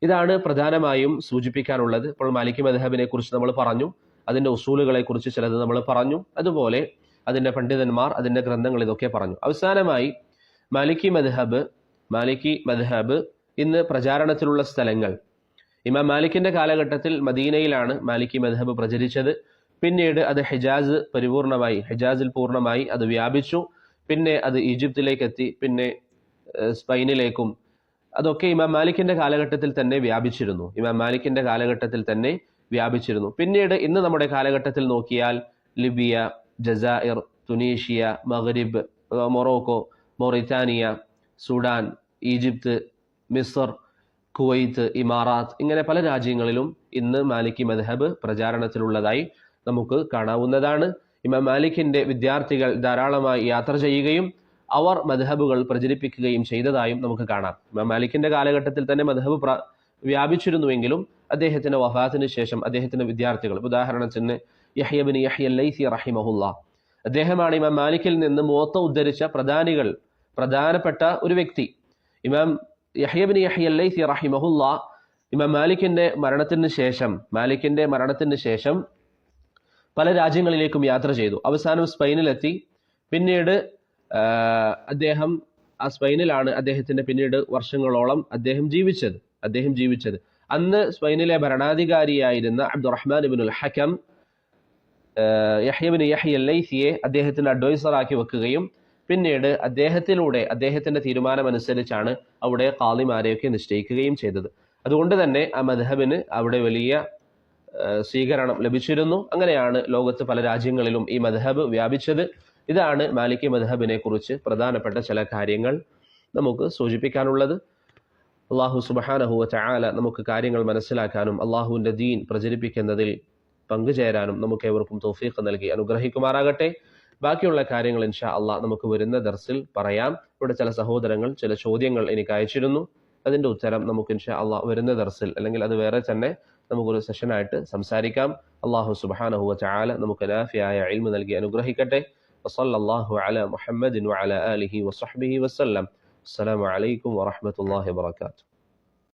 ഇതാണ് പ്രധാനമായും സൂചിപ്പിക്കാനുള്ളത്. ഇപ്പോൾ മാലിക്കി മദ്ഹബിനെ കുറിച്ച് നമ്മൾ പറഞ്ഞു, അതിന്റെ ഉസൂലുകളെ കുറിച്ച് ചിലത് നമ്മൾ പറഞ്ഞു, അതുപോലെ അതിന്റെ പണ്ഡിതന്മാർ, അതിന്റെ ഗ്രന്ഥങ്ങൾ, ഇതൊക്കെ പറഞ്ഞു. അവസാനമായി മാലിക്കി മദ്ഹബ് ഇന്ന് പ്രചാരണത്തിലുള്ള സ്ഥലങ്ങൾ. ഇമാം മാലിക്കിന്റെ കാലഘട്ടത്തിൽ മദീനയിലാണ് മാലിക്കി മദ്ഹബ് പ്രചരിച്ചത്. പിന്നീട് അത് ഹിജാസിൽ പൂർണ്ണമായി അത് വ്യാപിച്ചു. പിന്നെ അത് ഈജിപ്തിലേക്ക് എത്തി, പിന്നെ സ്പെയിനിലേക്കും. അതൊക്കെ ഇമാം മാലിക്കിന്റെ കാലഘട്ടത്തിൽ തന്നെ വ്യാപിച്ചിരുന്നു. പിന്നീട് ഇന്ന് നമ്മുടെ കാലഘട്ടത്തിൽ നോക്കിയാൽ Libya, Jazair, Tunisia, Maghrib, Morocco, Mauritania, Sudan, Egypt, Misr, Kuwait, Imarat, ഇങ്ങനെ പല രാജ്യങ്ങളിലും ഇന്ന് മാലിക്കി മദ്ഹബ് പ്രചാരണത്തിലുള്ളതായി നമുക്ക് കാണാവുന്നതാണ്. ഇമാം മാലിക്കിന്റെ വിദ്യാർത്ഥികൾ ധാരാളമായി യാത്ര ചെയ്യുകയും അവർ മദ്ഹബുകൾ പ്രചരിപ്പിക്കുകയും ചെയ്തതായും നമുക്ക് കാണാം. ഇമാം മാലിക്കിന്റെ കാലഘട്ടത്തിൽ തന്നെ മദ്ഹബ് വ്യാപിച്ചിരുന്നുവെങ്കിലും അദ്ദേഹത്തിന്റെ വഫാത്തിന് ശേഷം അദ്ദേഹത്തിന്റെ വിദ്യാർത്ഥികൾ, ഉദാഹരണത്തിന് യഹ്യ ഇബ്നു യഹ്യ അൽ-ലൈസി റഹിമഹുല്ല, അദ്ദേഹമാണ് ഇമാം മാലിക്കിൽ നിന്ന് മുവത്ത ഉദ്ധരിച്ച പ്രധാനപ്പെട്ട ഒരു വ്യക്തി. ഇമാം യഹ്യ ഇബ്നു യഹ്യ അൽ-ലൈസി റഹിമഹുല്ല ഇമാം മാലിക്കിന്റെ മരണത്തിന് ശേഷം പല രാജ്യങ്ങളിലേക്കും യാത്ര ചെയ്തു. അവസാനം സ്പെയിനിലെത്തി. പിന്നീട് അദ്ദേഹം സ്പെയിനിലാണ് അദ്ദേഹത്തിന്റെ പിന്നീട് വർഷങ്ങളോളം അദ്ദേഹം ജീവിച്ചത്. അന്ന് സ്പെയിനിലെ ഭരണാധികാരിയായിരുന്ന അബ്ദുറഹ്മാൻ ഇബ്നുൽ ഹകം യഹ്യ ഇബ്നു യഹ്യ അൽ-ലൈസിയെ അദ്ദേഹത്തിന്റെ അഡ്വൈസറാക്കി വെക്കുകയും പിന്നീട് അദ്ദേഹത്തിന്റെ തീരുമാനമനുസരിച്ചാണ് അവിടെ ഖാദിമാരെയൊക്കെ നിശ്ചയിക്കുകയും ചെയ്തത്. അതുകൊണ്ട് തന്നെ ആ മദ്ഹബിന് അവിടെ വലിയ സ്വീകരണം ലഭിച്ചിരുന്നു. അങ്ങനെയാണ് ലോകത്ത് പല രാജ്യങ്ങളിലും ഈ മദ്ഹബ് വ്യാപിച്ചത്. ഇതാണ് മാലിക്കി മദ്ഹബിനെ കുറിച്ച് പ്രധാനപ്പെട്ട ചില കാര്യങ്ങൾ നമുക്ക് സൂചിപ്പിക്കാനുള്ളത്. അല്ലാഹു സുബ്ഹാനഹു വ തആല നമുക്ക് കാര്യങ്ങൾ മനസ്സിലാക്കാനും അല്ലാഹുവിന്റെ ദീൻ പ്രചരിപ്പിക്കുന്നതിൽ പങ്കുചേരാനും നമുക്ക് ഏവർക്കും തൗഫീഖ് നൽകി അനുഗ്രഹിക്കുമാറാകട്ടെ. ബാക്കിയുള്ള കാര്യങ്ങൾ ഇൻഷാ അല്ലാഹ് നമുക്ക് വരുന്ന ദർസിൽ പറയാം. ഇവിടെ ചില സഹോദരങ്ങൾ ചില ചോദ്യങ്ങൾ എനിക്ക് അയച്ചിരുന്നു. അതിന്റെ ഉത്തരം നമുക്ക് ഇൻഷാ അല്ലാഹ് വരുന്ന ദർസിൽ, അല്ലെങ്കിൽ അത് വേറെ തന്നെ നമുക്കൊരു സെഷനായിട്ട് സംസാരിക്കാം. അല്ലാഹു സുബ്ഹാനഹു വ തആല നമുക്ക് നാഫിയായ ഇൽമു നൽകി അനുഗ്രഹിക്കട്ടെ. വസല്ലല്ലാഹു അലാ മുഹമ്മദിൻ വഅലാ ആലിഹി വസഹ്ബിഹി വസല്ലം. അസ്സലാമു അലൈക്കും വറഹ്മത്തുള്ളാഹി വബറകാതുഹു.